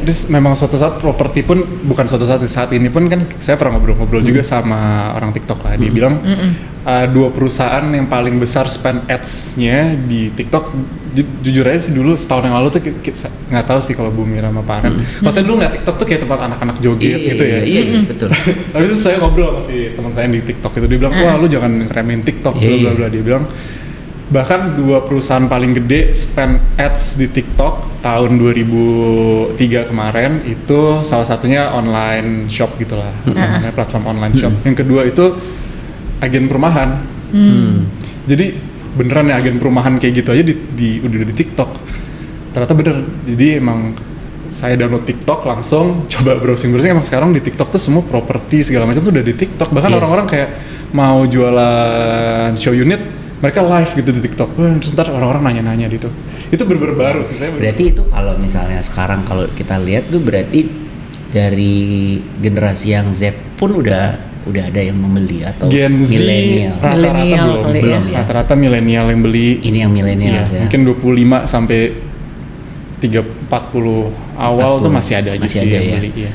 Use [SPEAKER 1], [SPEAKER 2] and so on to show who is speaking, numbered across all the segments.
[SPEAKER 1] Jadi memang suatu saat properti pun, bukan suatu saat ini pun kan saya pernah ngobrol-ngobrol juga sama orang TikTok lah. Dia bilang 2 perusahaan yang paling besar spend ads-nya di TikTok, jujur aja sih dulu setahun yang lalu tuh nggak tahu sih kalau Bu Mira sama Pak Aren. Kalau saya dulu nggak TikTok tuh kayak tempat anak-anak joget gitu ya.
[SPEAKER 2] Iya, betul.
[SPEAKER 1] Tapi itu saya ngobrol sama si teman saya di TikTok itu, dia bilang wah lu jangan remehin TikTok, bla bla. Dia bilang bahkan 2 perusahaan paling gede spend ads di TikTok tahun 2003 kemarin itu salah satunya online shop gitulah, namanya platform online shop. Yang kedua itu agen perumahan. Jadi beneran ya agen perumahan kayak gitu aja udah di TikTok. Ternyata bener. Jadi emang saya download TikTok langsung coba browsing emang sekarang di TikTok tuh semua properti segala macam tuh udah di TikTok. Bahkan orang-orang kayak mau jualan show unit mereka live gitu di TikTok. Terus ntar orang-orang nanya-nanya gitu. Itu bener-bener baru sih saya.
[SPEAKER 2] Berarti itu kalau misalnya sekarang kalau kita lihat tuh berarti dari generasi yang Z pun udah ada yang membeli atau
[SPEAKER 1] Gen Z
[SPEAKER 2] milenial.
[SPEAKER 1] Rata-rata belum ya. Rata-rata milenial yang beli.
[SPEAKER 2] Ini yang milenial ya.
[SPEAKER 1] Mungkin 25 sampai 40 awal 40. Tuh masih ada aja
[SPEAKER 2] masih
[SPEAKER 1] sih
[SPEAKER 2] ada
[SPEAKER 1] yang
[SPEAKER 2] ya.
[SPEAKER 1] beli ya.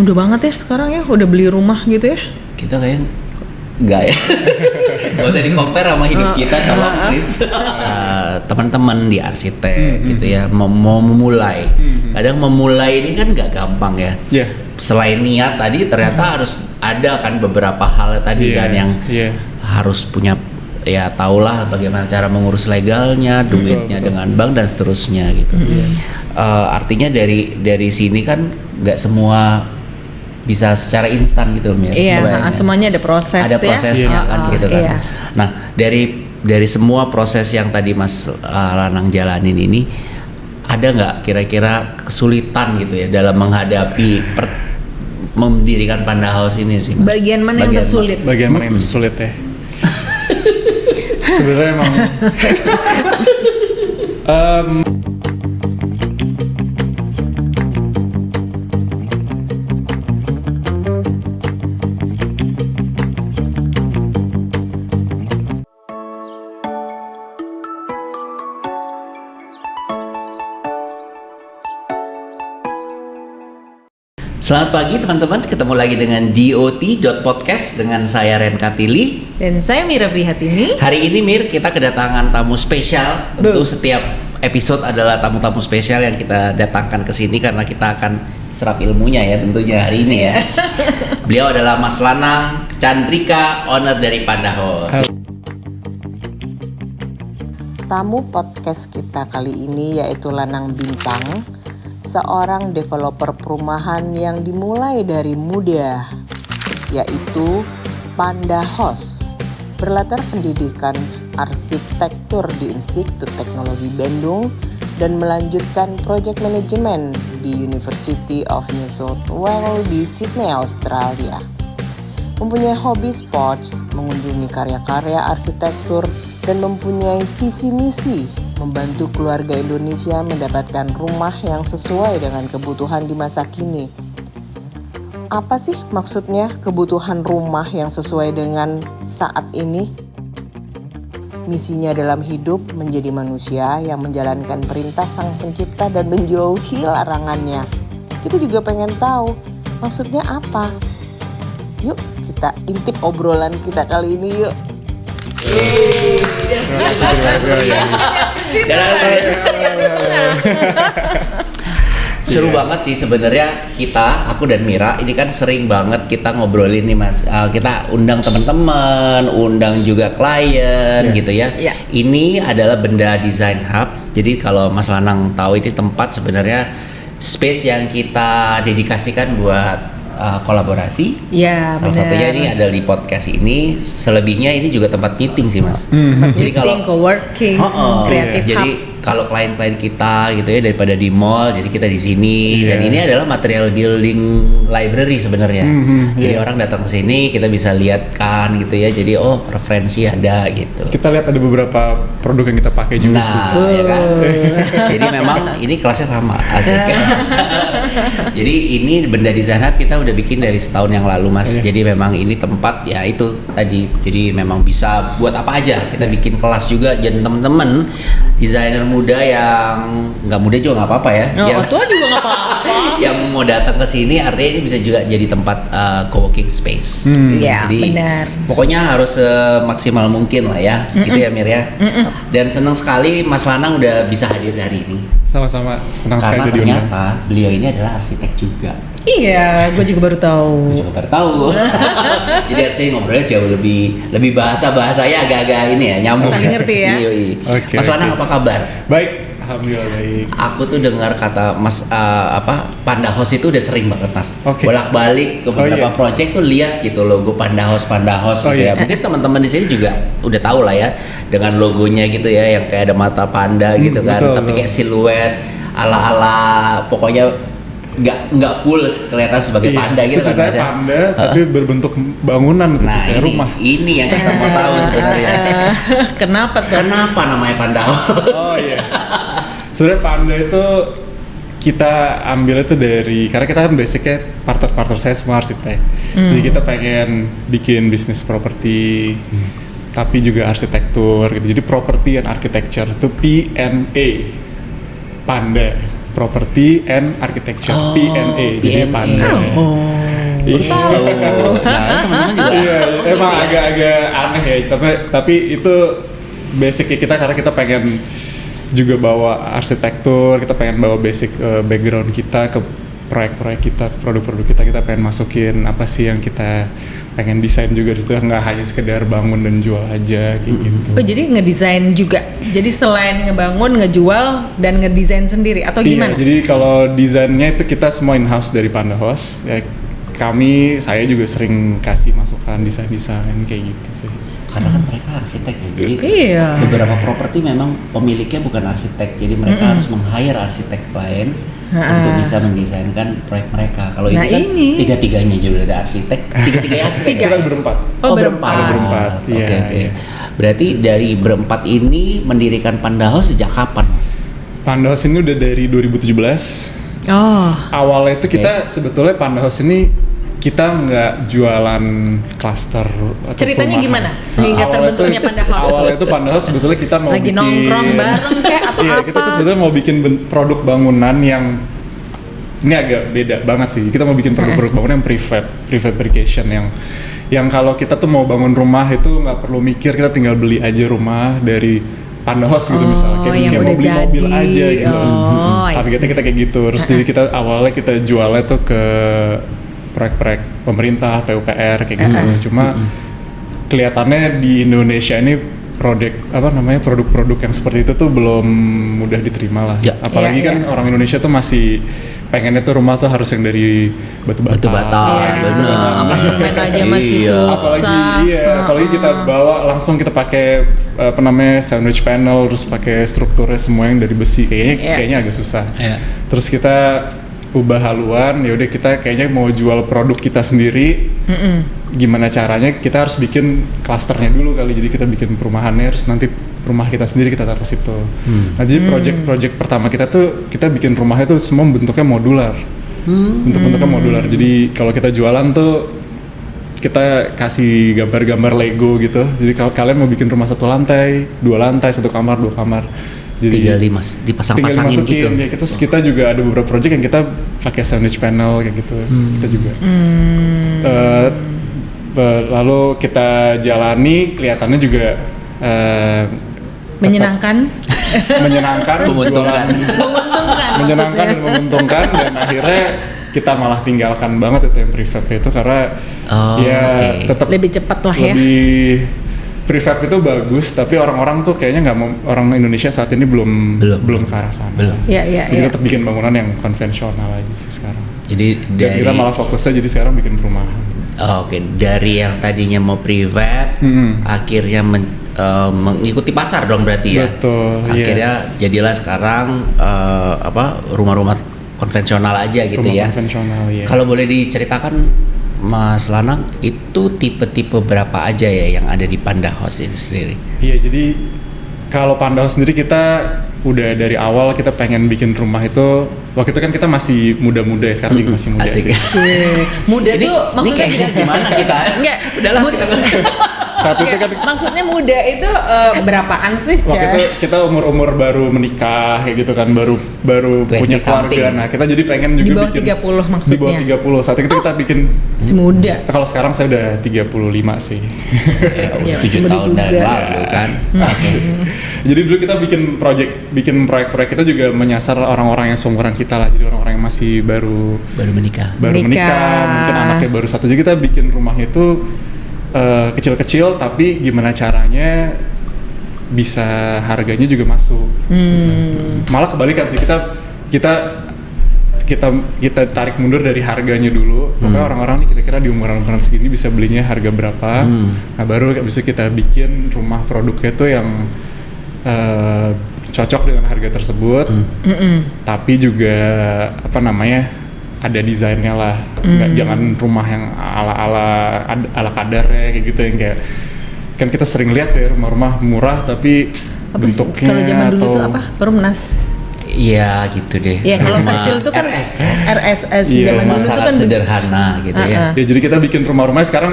[SPEAKER 3] Udah banget ya sekarang ya, udah beli rumah gitu ya.
[SPEAKER 2] Kita kayak enggak ya. Gak usah di-compare sama hidup kita tolong please. Teman-teman di arsitek gitu ya mau memulai. Kadang memulai ini kan gak gampang ya. Selain niat tadi ternyata harus ada kan beberapa hal tadi kan yang harus punya ya tahulah bagaimana cara mengurus legalnya, duitnya dengan bank dan seterusnya gitu. Artinya dari sini kan nggak semua bisa secara instan gitu ya.
[SPEAKER 3] Iya, semuanya ada proses.
[SPEAKER 2] Ada prosesnya kan gitu kan.
[SPEAKER 3] Iya.
[SPEAKER 2] Nah dari semua proses yang tadi Mas Lanang jalanin ini, ada nggak kira-kira kesulitan gitu ya dalam menghadapi mendirikan Panda House ini sih Mas?
[SPEAKER 3] Bagian mana yang tersulit?
[SPEAKER 1] Bagian mana yang tersulit ya? Sebenarnya emang
[SPEAKER 2] Selamat pagi teman-teman, ketemu lagi dengan DOT.podcast dengan saya Ren Katili
[SPEAKER 3] dan saya Mira Prihatini.
[SPEAKER 2] Hari ini Mir, kita kedatangan tamu spesial. Tentu setiap episode adalah tamu-tamu spesial yang kita datangkan ke sini karena kita akan serap ilmunya ya tentunya hari ini ya. Beliau adalah Mas Lanang Chandrika, owner dari Panda House.
[SPEAKER 4] Tamu podcast kita kali ini yaitu Lanang Bintang, seorang developer perumahan yang dimulai dari muda, yaitu Panda House. Berlatar pendidikan arsitektur di Institut Teknologi Bandung dan melanjutkan project management di University of New South Wales di Sydney, Australia. Mempunyai hobi sport, mengunjungi karya-karya arsitektur, dan mempunyai visi misi membantu keluarga Indonesia mendapatkan rumah yang sesuai dengan kebutuhan di masa kini. Apa sih maksudnya kebutuhan rumah yang sesuai dengan saat ini? Misinya dalam hidup menjadi manusia yang menjalankan perintah Sang Pencipta dan menjauhi larangannya. Kita juga pengen tahu maksudnya apa. Yuk kita intip obrolan kita kali ini yuk.
[SPEAKER 2] Seru banget sih sebenarnya aku dan Mira ini kan sering banget kita ngobrolin nih Mas. Kita undang teman-teman, undang juga klien gitu ya. Ini adalah Benda Design Hub. Jadi kalau Mas Lanang tahu ini tempat sebenarnya space yang kita dedikasikan buat kolaborasi.
[SPEAKER 3] Ya,
[SPEAKER 2] salah satunya ini adalah di podcast ini. Selebihnya ini juga tempat meeting sih Mas.
[SPEAKER 3] Jadi kalau co-working, creative hub.
[SPEAKER 2] Jadi kalau klien-klien kita gitu ya daripada di mall, jadi kita di sini. Dan ini adalah material building library sebenarnya. Jadi orang datang ke sini kita bisa lihat kan gitu ya. Jadi referensi ada gitu.
[SPEAKER 1] Kita lihat ada beberapa produk yang kita pakai juga sih.
[SPEAKER 2] Ya kan. Jadi memang ini kelasnya sama asik. Jadi ini Benda Design Hub kita udah bikin dari setahun yang lalu Mas. Jadi memang ini tempat ya itu tadi. Jadi memang bisa buat apa aja. Kita bikin kelas juga jadi teman-teman desainer muda yang nggak muda juga nggak apa-apa ya.
[SPEAKER 3] Tua juga nggak apa-apa.
[SPEAKER 2] yang mau datang ke sini artinya ini bisa juga jadi tempat co-working space.
[SPEAKER 3] Iya,
[SPEAKER 2] Jadi
[SPEAKER 3] benar.
[SPEAKER 2] pokoknya harus semaksimal mungkin lah ya, gitu ya Mir ya. Dan senang sekali Mas Lanang udah bisa hadir hari ini.
[SPEAKER 1] Sama-sama senang sekali
[SPEAKER 2] Karena
[SPEAKER 1] jadi undang.
[SPEAKER 2] ternyata beliau ini adalah arsitek juga.
[SPEAKER 3] Iya, gue juga baru tahu.
[SPEAKER 2] Gue juga baru tahu. Jadi harusnya ngobrolnya jauh lebih bahasanya agak-agak ini ya, nyambung.
[SPEAKER 3] Saling ngerti ya.
[SPEAKER 2] Iya.
[SPEAKER 1] Oke,
[SPEAKER 2] Mas Lanang
[SPEAKER 1] oke.
[SPEAKER 2] apa kabar?
[SPEAKER 1] Baik, alhamdulillah baik.
[SPEAKER 2] Aku tuh dengar kata Mas Panda House itu udah sering banget Mas.
[SPEAKER 1] Oke.
[SPEAKER 2] Bolak-balik ke beberapa
[SPEAKER 1] iya.
[SPEAKER 2] project tuh lihat gitu logo Panda House
[SPEAKER 1] Oh,
[SPEAKER 2] gitu
[SPEAKER 1] iya.
[SPEAKER 2] ya. Mungkin teman-teman di sini juga udah tahu lah ya dengan logonya gitu ya yang kayak ada mata panda gitu kan,
[SPEAKER 1] betul,
[SPEAKER 2] tapi
[SPEAKER 1] betul.
[SPEAKER 2] kayak siluet ala-ala pokoknya nggak full kelihatan sebagai
[SPEAKER 1] Iya,
[SPEAKER 2] panda gitu
[SPEAKER 1] itu
[SPEAKER 2] kan
[SPEAKER 1] ceritanya
[SPEAKER 2] Mas ya.
[SPEAKER 1] panda tapi berbentuk bangunan gitu,
[SPEAKER 2] Nah,
[SPEAKER 1] kayak rumah.
[SPEAKER 2] ini yang kita mau tahu sebenarnya.
[SPEAKER 3] Kenapa tuh?
[SPEAKER 2] Kenapa namanya Panda House?
[SPEAKER 1] Oh iya. Sebenarnya panda itu kita ambil itu dari karena kita kan basicnya partner saya semua arsitek. Jadi kita pengen bikin bisnis properti tapi juga arsitektur gitu. Jadi property and architecture itu PNA. Panda. Property and architecture
[SPEAKER 2] Oh,
[SPEAKER 1] PNA. Jadi
[SPEAKER 2] PNA.
[SPEAKER 1] panda. Iya.
[SPEAKER 2] Tahu. Nah, teman-teman juga.
[SPEAKER 1] Iya, emang agak-agak aneh ya, tapi itu basicnya kita karena kita pengen juga bawa arsitektur, kita pengen bawa basic background kita ke proyek-proyek kita, produk-produk kita pengen masukin apa sih yang kita pengen desain juga di situ, nggak hanya sekedar bangun dan jual aja kayak gitu.
[SPEAKER 3] Oh, jadi ngedesain juga. Jadi selain ngebangun, ngejual dan ngedesain sendiri atau gimana?
[SPEAKER 1] Iya, jadi kalau desainnya itu kita semua in-house dari Panda House. Ya, saya juga sering kasih masukan desain-desain kayak gitu sih.
[SPEAKER 2] Karena kan mereka arsitek ya, jadi
[SPEAKER 3] Iya.
[SPEAKER 2] beberapa properti memang pemiliknya bukan arsitek, jadi mereka harus meng-hire arsitek clients untuk bisa mendesainkan proyek mereka. Kalau
[SPEAKER 3] Nah,
[SPEAKER 2] ini kan tiga-tiganya juga ada arsitek, tiga-tiganya arsitek.
[SPEAKER 1] Kita berempat.
[SPEAKER 3] Oh, berempat.
[SPEAKER 1] Ada berempat,
[SPEAKER 2] Oke,
[SPEAKER 1] iya,
[SPEAKER 2] oke.
[SPEAKER 1] iya.
[SPEAKER 2] Berarti dari berempat ini mendirikan Panda House sejak kapan, Mas?
[SPEAKER 1] Panda House ini udah dari 2017.
[SPEAKER 3] Oh,
[SPEAKER 1] Awalnya itu kita sebetulnya Panda House ini kita nggak jualan klaster atau
[SPEAKER 3] ceritanya
[SPEAKER 1] perumahan.
[SPEAKER 3] gimana sehingga
[SPEAKER 1] Awalnya
[SPEAKER 3] terbentuknya
[SPEAKER 1] tuh-
[SPEAKER 3] Panda House?
[SPEAKER 1] Awalnya itu Panda House sebetulnya kita mau
[SPEAKER 3] Lagi
[SPEAKER 1] bikin
[SPEAKER 3] nongkrong bareng kayak atau
[SPEAKER 1] Iya,
[SPEAKER 3] apa?
[SPEAKER 1] kita tuh sebetulnya mau bikin produk bangunan yang ini agak beda banget sih. Kita mau bikin produk-produk bangunan yang prefabrication yang kalau kita tuh mau bangun rumah itu nggak perlu mikir, kita tinggal beli aja rumah dari Panda House gitu misalnya,
[SPEAKER 3] yang
[SPEAKER 1] kayak mau
[SPEAKER 3] udah
[SPEAKER 1] beli mobil
[SPEAKER 3] jadi.
[SPEAKER 1] aja gitu.
[SPEAKER 3] Oh, I
[SPEAKER 1] Targetnya
[SPEAKER 3] see.
[SPEAKER 1] kita kayak gitu. Terus jadi kita awalnya kita jualnya tuh ke proyek-proyek pemerintah, PUPR kayak gitu. Cuma kelihatannya di Indonesia ini produk-produk yang seperti itu tuh belum mudah diterima lah.
[SPEAKER 2] Ya.
[SPEAKER 1] Apalagi
[SPEAKER 3] Iya,
[SPEAKER 1] kan
[SPEAKER 3] iya.
[SPEAKER 1] orang Indonesia tuh masih pengennya tuh rumah tuh harus yang dari batu bata.
[SPEAKER 2] Iya, bener.
[SPEAKER 3] Apartemen aja masih
[SPEAKER 2] Iya.
[SPEAKER 3] susah.
[SPEAKER 1] Apalagi kita bawa langsung kita pakai sandwich panel, terus pakai strukturnya semua yang dari besi,
[SPEAKER 3] Iya.
[SPEAKER 1] kayaknya agak susah.
[SPEAKER 2] Iya.
[SPEAKER 1] Terus kita ubah haluan, ya udah kita kayaknya mau jual produk kita sendiri. Gimana caranya? Kita harus bikin klasternya dulu kali. Jadi kita bikin perumahannya, terus nanti rumah kita sendiri kita taruh situ. Nah, jadi project pertama kita tuh kita bikin rumahnya tuh semua bentuknya modular. Bentuknya modular. Jadi kalau kita jualan tuh kita kasih gambar-gambar Lego gitu. Jadi kalau kalian mau bikin rumah 1 lantai, 2 lantai, 1 kamar, 2 kamar. Jadi
[SPEAKER 2] Tinggal
[SPEAKER 1] tinggal
[SPEAKER 2] dipasang-pasangin gitu.
[SPEAKER 1] dimasukin, ya. Terus kita juga ada beberapa project yang kita pakai sandwich panel kayak gitu. Kita juga. Lalu kita jalani, kelihatannya juga
[SPEAKER 3] Menyenangkan.
[SPEAKER 1] menyenangkan,
[SPEAKER 2] Menguntungkan.
[SPEAKER 1] menyenangkan dan menguntungkan, dan akhirnya kita malah tinggalkan banget itu yang prefab itu karena
[SPEAKER 2] Oh, oke.
[SPEAKER 1] tetap
[SPEAKER 3] Lebih cepat lah ya.
[SPEAKER 1] lebih prefab itu bagus, tapi orang-orang tuh kayaknya nggak mau, orang Indonesia saat ini belum ke arah sana.
[SPEAKER 2] Belum.
[SPEAKER 3] Iya, iya,
[SPEAKER 1] Jadi
[SPEAKER 3] iya.
[SPEAKER 1] tetap bikin bangunan yang konvensional aja sih sekarang.
[SPEAKER 2] Jadi
[SPEAKER 1] Dan
[SPEAKER 2] dari
[SPEAKER 1] kita malah fokusnya jadi sekarang bikin perumahan.
[SPEAKER 2] Oke, dari yang tadinya mau private, akhirnya mengikuti pasar dong berarti ya.
[SPEAKER 1] Betul, iya.
[SPEAKER 2] Akhirnya jadilah sekarang rumah-rumah konvensional aja gitu
[SPEAKER 1] Rumah
[SPEAKER 2] ya.
[SPEAKER 1] konvensional, iya.
[SPEAKER 2] Kalau boleh diceritakan Mas Lanang, itu tipe-tipe berapa aja ya yang ada di Panda House ini sendiri?
[SPEAKER 1] Iya, jadi kalau Panda House sendiri kita udah dari awal kita pengen bikin rumah itu, waktu itu kan kita masih muda-muda ya, sekarang juga masih muda
[SPEAKER 2] Asik.
[SPEAKER 1] sih.
[SPEAKER 3] Muda
[SPEAKER 2] Ini
[SPEAKER 3] tuh maksudnya
[SPEAKER 2] kayaknya gimana kita?
[SPEAKER 3] Enggak.
[SPEAKER 2] Udahlah,
[SPEAKER 3] Muda,
[SPEAKER 1] saat itu kan
[SPEAKER 3] Maksudnya muda itu berapaan sih,
[SPEAKER 1] waktu
[SPEAKER 3] Cah?
[SPEAKER 1] itu kita umur baru menikah kayak gitu kan, baru
[SPEAKER 2] 20
[SPEAKER 1] punya keluarga.
[SPEAKER 2] something.
[SPEAKER 1] Nah, kita jadi pengen juga
[SPEAKER 3] Di bawah
[SPEAKER 1] bikin
[SPEAKER 3] 30 maksudnya.
[SPEAKER 1] Di bawah 30. Saat itu kita bikin
[SPEAKER 3] Si muda.
[SPEAKER 1] kalau sekarang saya udah 35 sih.
[SPEAKER 3] Ya,
[SPEAKER 2] 7
[SPEAKER 3] muda
[SPEAKER 2] tahun dari
[SPEAKER 3] juga.
[SPEAKER 2] lalu kan. Oke.
[SPEAKER 1] Jadi dulu kita bikin proyek-proyek kita juga menyasar orang-orang yang seumuran kita lah. Jadi orang-orang yang masih baru
[SPEAKER 2] menikah.
[SPEAKER 1] menikah, mungkin anaknya baru satu. Jadi kita bikin rumahnya itu kecil-kecil, tapi gimana caranya bisa harganya juga masuk. Malah kebalikan sih, kita tarik mundur dari harganya dulu. Pokoknya orang-orang nih kira-kira di umuran segini bisa belinya harga berapa. Nah baru bisa kita bikin rumah produknya tuh yang cocok dengan harga tersebut. Tapi juga ada desainnya lah. Jangan rumah yang ala kadarnya kayak gitu, yang kayak kan kita sering lihat ya rumah-rumah murah tapi
[SPEAKER 3] Apa sih?
[SPEAKER 1] bentuknya
[SPEAKER 3] Kalau zaman dulu
[SPEAKER 1] atau
[SPEAKER 3] tuh apa? Perumnas.
[SPEAKER 2] Iya gitu deh.
[SPEAKER 3] Iya, kalau
[SPEAKER 2] Rumah
[SPEAKER 3] kecil tuh kan RSS
[SPEAKER 1] Iya,
[SPEAKER 3] zaman
[SPEAKER 2] rumah
[SPEAKER 3] dulu tuh
[SPEAKER 2] sangat
[SPEAKER 3] kan
[SPEAKER 2] sederhana gitu ya.
[SPEAKER 1] ya, jadi kita bikin rumah-rumahnya sekarang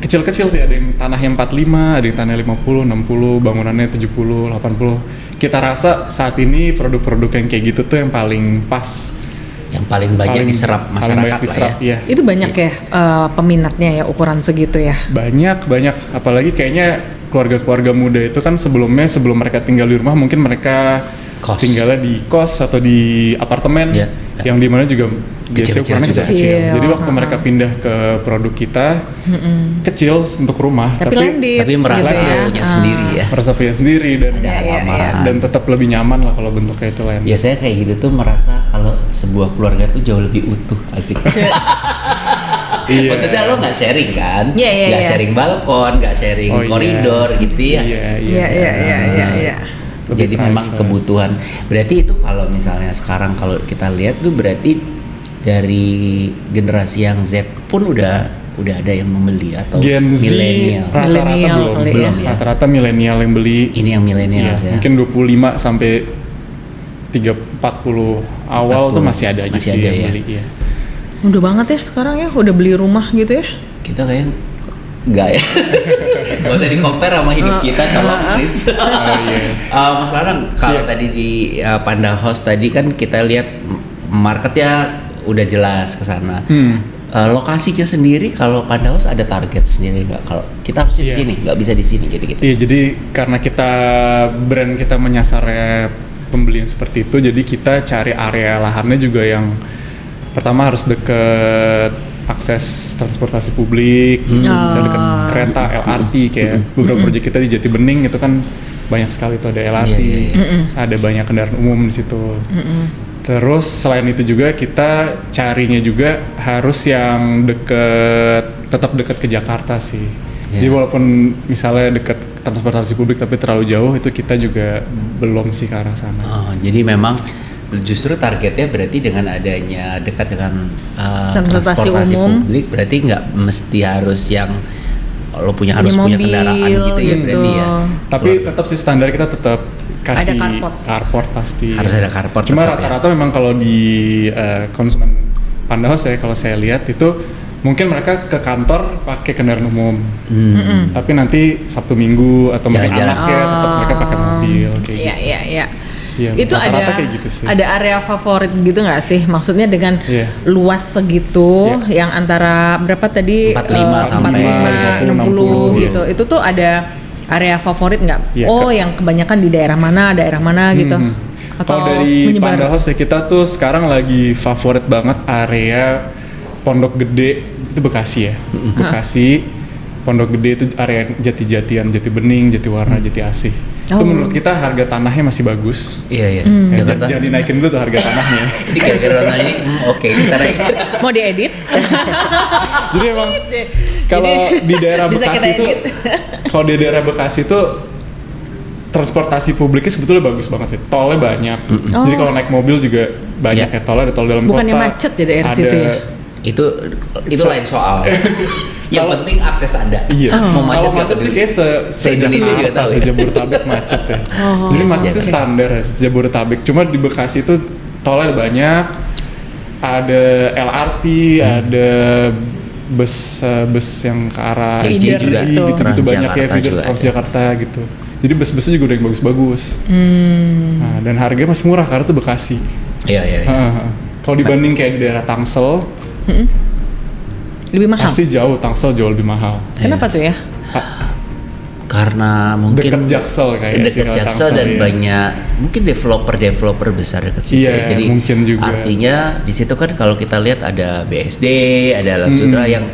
[SPEAKER 1] kecil-kecil sih, ada yang tanahnya 45, ada yang tanahnya 50, 60, bangunannya 70, 80. Kita rasa saat ini produk-produk yang kayak gitu tuh yang paling pas.
[SPEAKER 2] Yang paling banyak diserap
[SPEAKER 1] paling
[SPEAKER 2] masyarakat
[SPEAKER 1] banyak diserap,
[SPEAKER 2] lah ya.
[SPEAKER 1] iya.
[SPEAKER 3] itu banyak ya peminatnya ya ukuran segitu ya.
[SPEAKER 1] Banyak, apalagi kayaknya keluarga-keluarga muda itu kan sebelum mereka tinggal di rumah mungkin mereka
[SPEAKER 2] Kos.
[SPEAKER 1] tinggalnya di kos atau di apartemen,
[SPEAKER 2] Ya, ya.
[SPEAKER 1] yang dimana juga biasanya ukurannya
[SPEAKER 2] juga.
[SPEAKER 1] kecil. Jadi waktu
[SPEAKER 3] Heeh.
[SPEAKER 1] mereka pindah ke produk kita kecil untuk rumah,
[SPEAKER 3] Tapi landed
[SPEAKER 2] Tapi merasa
[SPEAKER 3] gitu ya.
[SPEAKER 2] punya sendiri ya.
[SPEAKER 1] merasa punya sendiri dan
[SPEAKER 2] Ada
[SPEAKER 3] Iya, iya,
[SPEAKER 2] halaman.
[SPEAKER 3] iya.
[SPEAKER 1] dan tetap lebih nyaman lah kalau bentuknya itu lain.
[SPEAKER 2] Biasanya kayak gitu tuh merasa kalau sebuah keluarga tuh jauh lebih utuh, asik.
[SPEAKER 1] Iya.
[SPEAKER 2] Maksudnya lo nggak sharing kan?
[SPEAKER 3] Iya, iya,
[SPEAKER 2] Nggak
[SPEAKER 3] iya.
[SPEAKER 2] sharing balkon, nggak sharing
[SPEAKER 1] Oh, iya.
[SPEAKER 2] koridor gitu ya.
[SPEAKER 3] Iya.
[SPEAKER 1] Lebih
[SPEAKER 2] Jadi memang
[SPEAKER 1] private.
[SPEAKER 2] kebutuhan. Berarti itu kalau misalnya sekarang kalau kita lihat tuh berarti dari generasi yang Z pun udah ada yang membeli atau
[SPEAKER 1] Gen Z
[SPEAKER 2] milenial.
[SPEAKER 1] rata-rata
[SPEAKER 3] Milenial
[SPEAKER 1] belum,
[SPEAKER 3] kali
[SPEAKER 2] ya.
[SPEAKER 1] ya. Rata-rata milenial yang beli.
[SPEAKER 2] Ini yang milenial
[SPEAKER 1] Iya,
[SPEAKER 2] ya.
[SPEAKER 1] mungkin 25 sampai 40 awal
[SPEAKER 2] 40
[SPEAKER 1] tuh masih ada aja
[SPEAKER 2] masih
[SPEAKER 1] sih
[SPEAKER 2] ada
[SPEAKER 1] yang
[SPEAKER 2] ya.
[SPEAKER 1] beli. Iya.
[SPEAKER 3] Udah banget ya sekarang ya, udah beli rumah gitu ya.
[SPEAKER 2] Kita kayak enggak ya. Gak usah di-compare sama hidup kita, tolong please.
[SPEAKER 1] Iya.
[SPEAKER 2] Mas Lanang, kalau
[SPEAKER 1] Iya.
[SPEAKER 2] tadi di Panda House tadi kan kita lihat marketnya udah jelas ke sana. Lokasinya sendiri kalau Panda House ada target sendiri nggak? Kalau kita harus di
[SPEAKER 1] Iya.
[SPEAKER 2] sini, nggak bisa di sini gitu-gitu.
[SPEAKER 1] Iya, jadi karena brand kita menyasarnya pembeli yang seperti itu, jadi kita cari area lahannya juga yang pertama harus deket akses transportasi publik, bisa deket kereta, LRT, kayak beberapa proyek kita di Jati Bening itu kan banyak sekali tuh ada LRT,
[SPEAKER 2] Iya,
[SPEAKER 1] ada banyak kendaraan umum di situ. Terus selain itu juga kita carinya juga harus yang tetap deket ke Jakarta sih.
[SPEAKER 2] Iya.
[SPEAKER 1] Jadi walaupun misalnya deket transportasi publik tapi terlalu jauh, itu kita juga belum sih ke arah sana.
[SPEAKER 2] Oh, jadi memang justru targetnya berarti dengan adanya dekat dengan
[SPEAKER 3] Transportasi umum.
[SPEAKER 2] publik, berarti nggak mesti harus yang lo harus punya
[SPEAKER 3] mobil
[SPEAKER 2] kendaraan gitu ya
[SPEAKER 3] gitu.
[SPEAKER 2] berarti ya.
[SPEAKER 1] Tapi tetap sih standar kita tetap kasih
[SPEAKER 3] Ada
[SPEAKER 1] carport pasti.
[SPEAKER 2] Harus ada carport
[SPEAKER 1] Cuma
[SPEAKER 2] tetap ya.
[SPEAKER 1] rata-rata memang kalau di konsumen Panda House ya, kalau saya lihat itu mungkin mereka ke kantor pakai kendaraan umum. Tapi nanti Sabtu Minggu atau mungkin
[SPEAKER 2] Jalan-jalan.
[SPEAKER 1] anaknya tetap mereka pakai mobil kayak
[SPEAKER 3] Iya,
[SPEAKER 1] gitu.
[SPEAKER 3] iya.
[SPEAKER 1] Iya,
[SPEAKER 3] Itu
[SPEAKER 1] rata-rata kayak gitu sih.
[SPEAKER 3] ada area favorit gitu nggak sih? Maksudnya dengan
[SPEAKER 1] Iya.
[SPEAKER 3] luas segitu,
[SPEAKER 1] Iya.
[SPEAKER 3] yang antara berapa tadi?
[SPEAKER 2] 45 sampai
[SPEAKER 3] 60
[SPEAKER 1] 60
[SPEAKER 3] gitu. Itu tuh ada area favorit nggak?
[SPEAKER 1] Iya,
[SPEAKER 3] Yang kebanyakan di daerah mana gitu?
[SPEAKER 1] Kalau dari Panda House ya, kita tuh sekarang lagi favorit banget area Pondok Gede, itu Bekasi ya. Bekasi, Pondok Gede itu area Jati-Jatian, Jati Bening, Jati Warna, Jati Asih. Itu menurut kita harga tanahnya masih bagus.
[SPEAKER 2] Iya iya.
[SPEAKER 1] Ya,
[SPEAKER 2] Jakarta.
[SPEAKER 1] jangan dinaikin dulu tuh harga tanahnya.
[SPEAKER 2] Ini gara-gara nonton ini, oke kita naik.
[SPEAKER 3] Mau diedit?
[SPEAKER 1] Jadi emang kalau di daerah
[SPEAKER 3] Bisa
[SPEAKER 1] Bekasi
[SPEAKER 3] kita
[SPEAKER 1] itu,
[SPEAKER 3] edit.
[SPEAKER 1] kalau di daerah Bekasi itu transportasi publiknya sebetulnya bagus banget sih. Tolnya banyak. Jadi kalau naik mobil juga banyak ya tolnya, ada tol dalam
[SPEAKER 3] Bukannya
[SPEAKER 1] kota.
[SPEAKER 3] macet ya daerah situ ya?
[SPEAKER 2] Itu lain soal. Yang
[SPEAKER 1] Kalau-
[SPEAKER 2] penting akses Anda.
[SPEAKER 1] Iya.
[SPEAKER 2] Mau macet
[SPEAKER 1] Kalau
[SPEAKER 2] nggak
[SPEAKER 1] macet sih
[SPEAKER 2] peduli.
[SPEAKER 1] kayak
[SPEAKER 2] Se-Indonesia juga
[SPEAKER 1] se-Jakarta,
[SPEAKER 2] tahu ya.
[SPEAKER 1] se-Jabodetabek macet ya. Jadi
[SPEAKER 2] Yes,
[SPEAKER 1] macet
[SPEAKER 2] yes.
[SPEAKER 1] sih standar ya, se-Jabodetabek. Cuma di Bekasi itu tolnya ada banyak. Ada LRT, ada bus yang ke arah
[SPEAKER 3] Feeder
[SPEAKER 1] CGD
[SPEAKER 3] gitu.
[SPEAKER 1] gitu banyak ya,
[SPEAKER 2] Transjakarta
[SPEAKER 1] feeder
[SPEAKER 2] juga
[SPEAKER 1] Transjakarta gitu. Jadi bus-busnya juga udah yang bagus-bagus. Nah, dan harganya masih murah karena itu Bekasi.
[SPEAKER 2] Iya.
[SPEAKER 1] Kalau dibanding kayak di daerah Tangsel,
[SPEAKER 3] Lebih mahal.
[SPEAKER 1] pasti Tangsel jauh lebih mahal.
[SPEAKER 3] Kenapa tuh ya?
[SPEAKER 2] Karena mungkin
[SPEAKER 1] Deket Jaksel kayaknya sih
[SPEAKER 2] dekat
[SPEAKER 1] kalau
[SPEAKER 2] Jaksel
[SPEAKER 1] Tangsel,
[SPEAKER 2] dan
[SPEAKER 1] iya.
[SPEAKER 2] banyak mungkin developer besar dekat situ.
[SPEAKER 1] Iya,
[SPEAKER 2] ya. Jadi
[SPEAKER 1] mungkin juga.
[SPEAKER 2] artinya di situ kan kalau kita lihat ada BSD, ada Lamsudra yang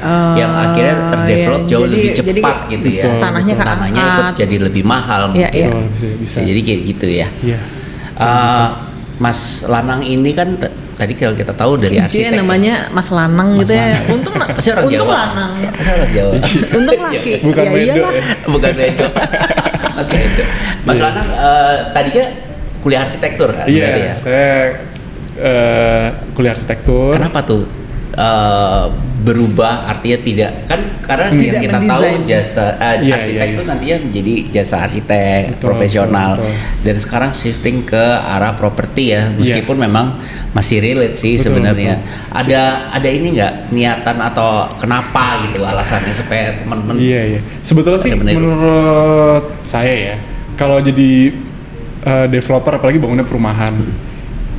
[SPEAKER 2] akhirnya terdevelop
[SPEAKER 3] iya.
[SPEAKER 2] jauh
[SPEAKER 3] Jadi-
[SPEAKER 2] lebih
[SPEAKER 3] jadi
[SPEAKER 2] cepat gitu ya.
[SPEAKER 1] Betul,
[SPEAKER 3] tanahnya
[SPEAKER 1] betul.
[SPEAKER 2] Tanahnya
[SPEAKER 3] keangkat.
[SPEAKER 2] ikut jadi lebih mahal
[SPEAKER 3] Iya,
[SPEAKER 2] mungkin.
[SPEAKER 3] iya.
[SPEAKER 1] Betul, bisa.
[SPEAKER 2] Jadi kayak gitu ya.
[SPEAKER 1] Iya.
[SPEAKER 2] Mas Lanang ini kan tadi kalau kita tahu dari
[SPEAKER 3] Lucu ya
[SPEAKER 2] arsitek.
[SPEAKER 3] namanya Mas Lanang gitu ya. Untung
[SPEAKER 2] Pasti orang
[SPEAKER 3] untung
[SPEAKER 2] Jawa.
[SPEAKER 3] Lanang.
[SPEAKER 2] Pasti orang Jawa.
[SPEAKER 3] Untung laki.
[SPEAKER 1] Bukan
[SPEAKER 3] Ya
[SPEAKER 1] Medo
[SPEAKER 3] iyalah.
[SPEAKER 1] ya.
[SPEAKER 2] Bukan Edo. Mas Edo. Mas Lanang tadinya kuliah arsitektur kan
[SPEAKER 1] Iya,
[SPEAKER 2] berarti ya?
[SPEAKER 1] saya kuliah arsitektur.
[SPEAKER 2] Kenapa tuh berubah artinya tidak kan karena yang
[SPEAKER 3] Tidak
[SPEAKER 2] kita
[SPEAKER 3] mendesain.
[SPEAKER 2] tahu jasa
[SPEAKER 1] Iya,
[SPEAKER 2] arsitek
[SPEAKER 1] iya,
[SPEAKER 2] tuh
[SPEAKER 1] iya.
[SPEAKER 2] nantinya menjadi jasa arsitek
[SPEAKER 1] Betul,
[SPEAKER 2] profesional
[SPEAKER 1] betul.
[SPEAKER 2] dan sekarang shifting ke arah properti ya meskipun memang masih relate sih
[SPEAKER 1] Betul,
[SPEAKER 2] sebenarnya.
[SPEAKER 1] betul.
[SPEAKER 2] Ada ini nggak niatan atau kenapa gitu alasannya supaya teman-teman
[SPEAKER 1] Iya. Sebetulnya sih
[SPEAKER 2] Bener-bener.
[SPEAKER 1] menurut saya ya, kalau jadi developer apalagi bangunnya perumahan,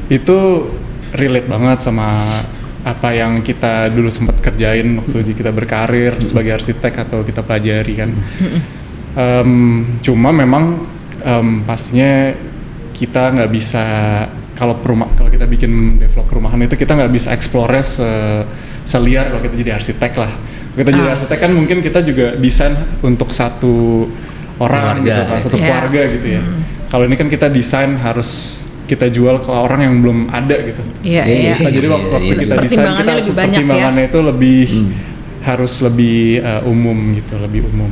[SPEAKER 1] itu relate banget sama apa yang kita dulu sempat kerjain waktu kita berkarir sebagai arsitek atau kita pelajari kan. Cuma memang pastinya kita nggak bisa kalau kita bikin develop perumahan itu kita nggak bisa explore seliar kalau kita jadi arsitek lah. Kalau kita jadi arsitek kan mungkin kita juga desain untuk satu orang
[SPEAKER 2] Keluarga,
[SPEAKER 1] gitu, kan, satu
[SPEAKER 3] Iya.
[SPEAKER 1] keluarga gitu ya. Kalau ini kan kita desain harus kita jual ke orang yang belum ada gitu.
[SPEAKER 3] Iya,
[SPEAKER 2] Iya,
[SPEAKER 3] iya.
[SPEAKER 1] Nah, jadi waktu
[SPEAKER 2] iya,
[SPEAKER 1] kita
[SPEAKER 2] iya.
[SPEAKER 1] desain kita
[SPEAKER 3] Pertimbangannya
[SPEAKER 1] harus
[SPEAKER 3] lebih banyak ya.
[SPEAKER 1] pertimbangannya itu lebih harus lebih umum gitu, lebih umum.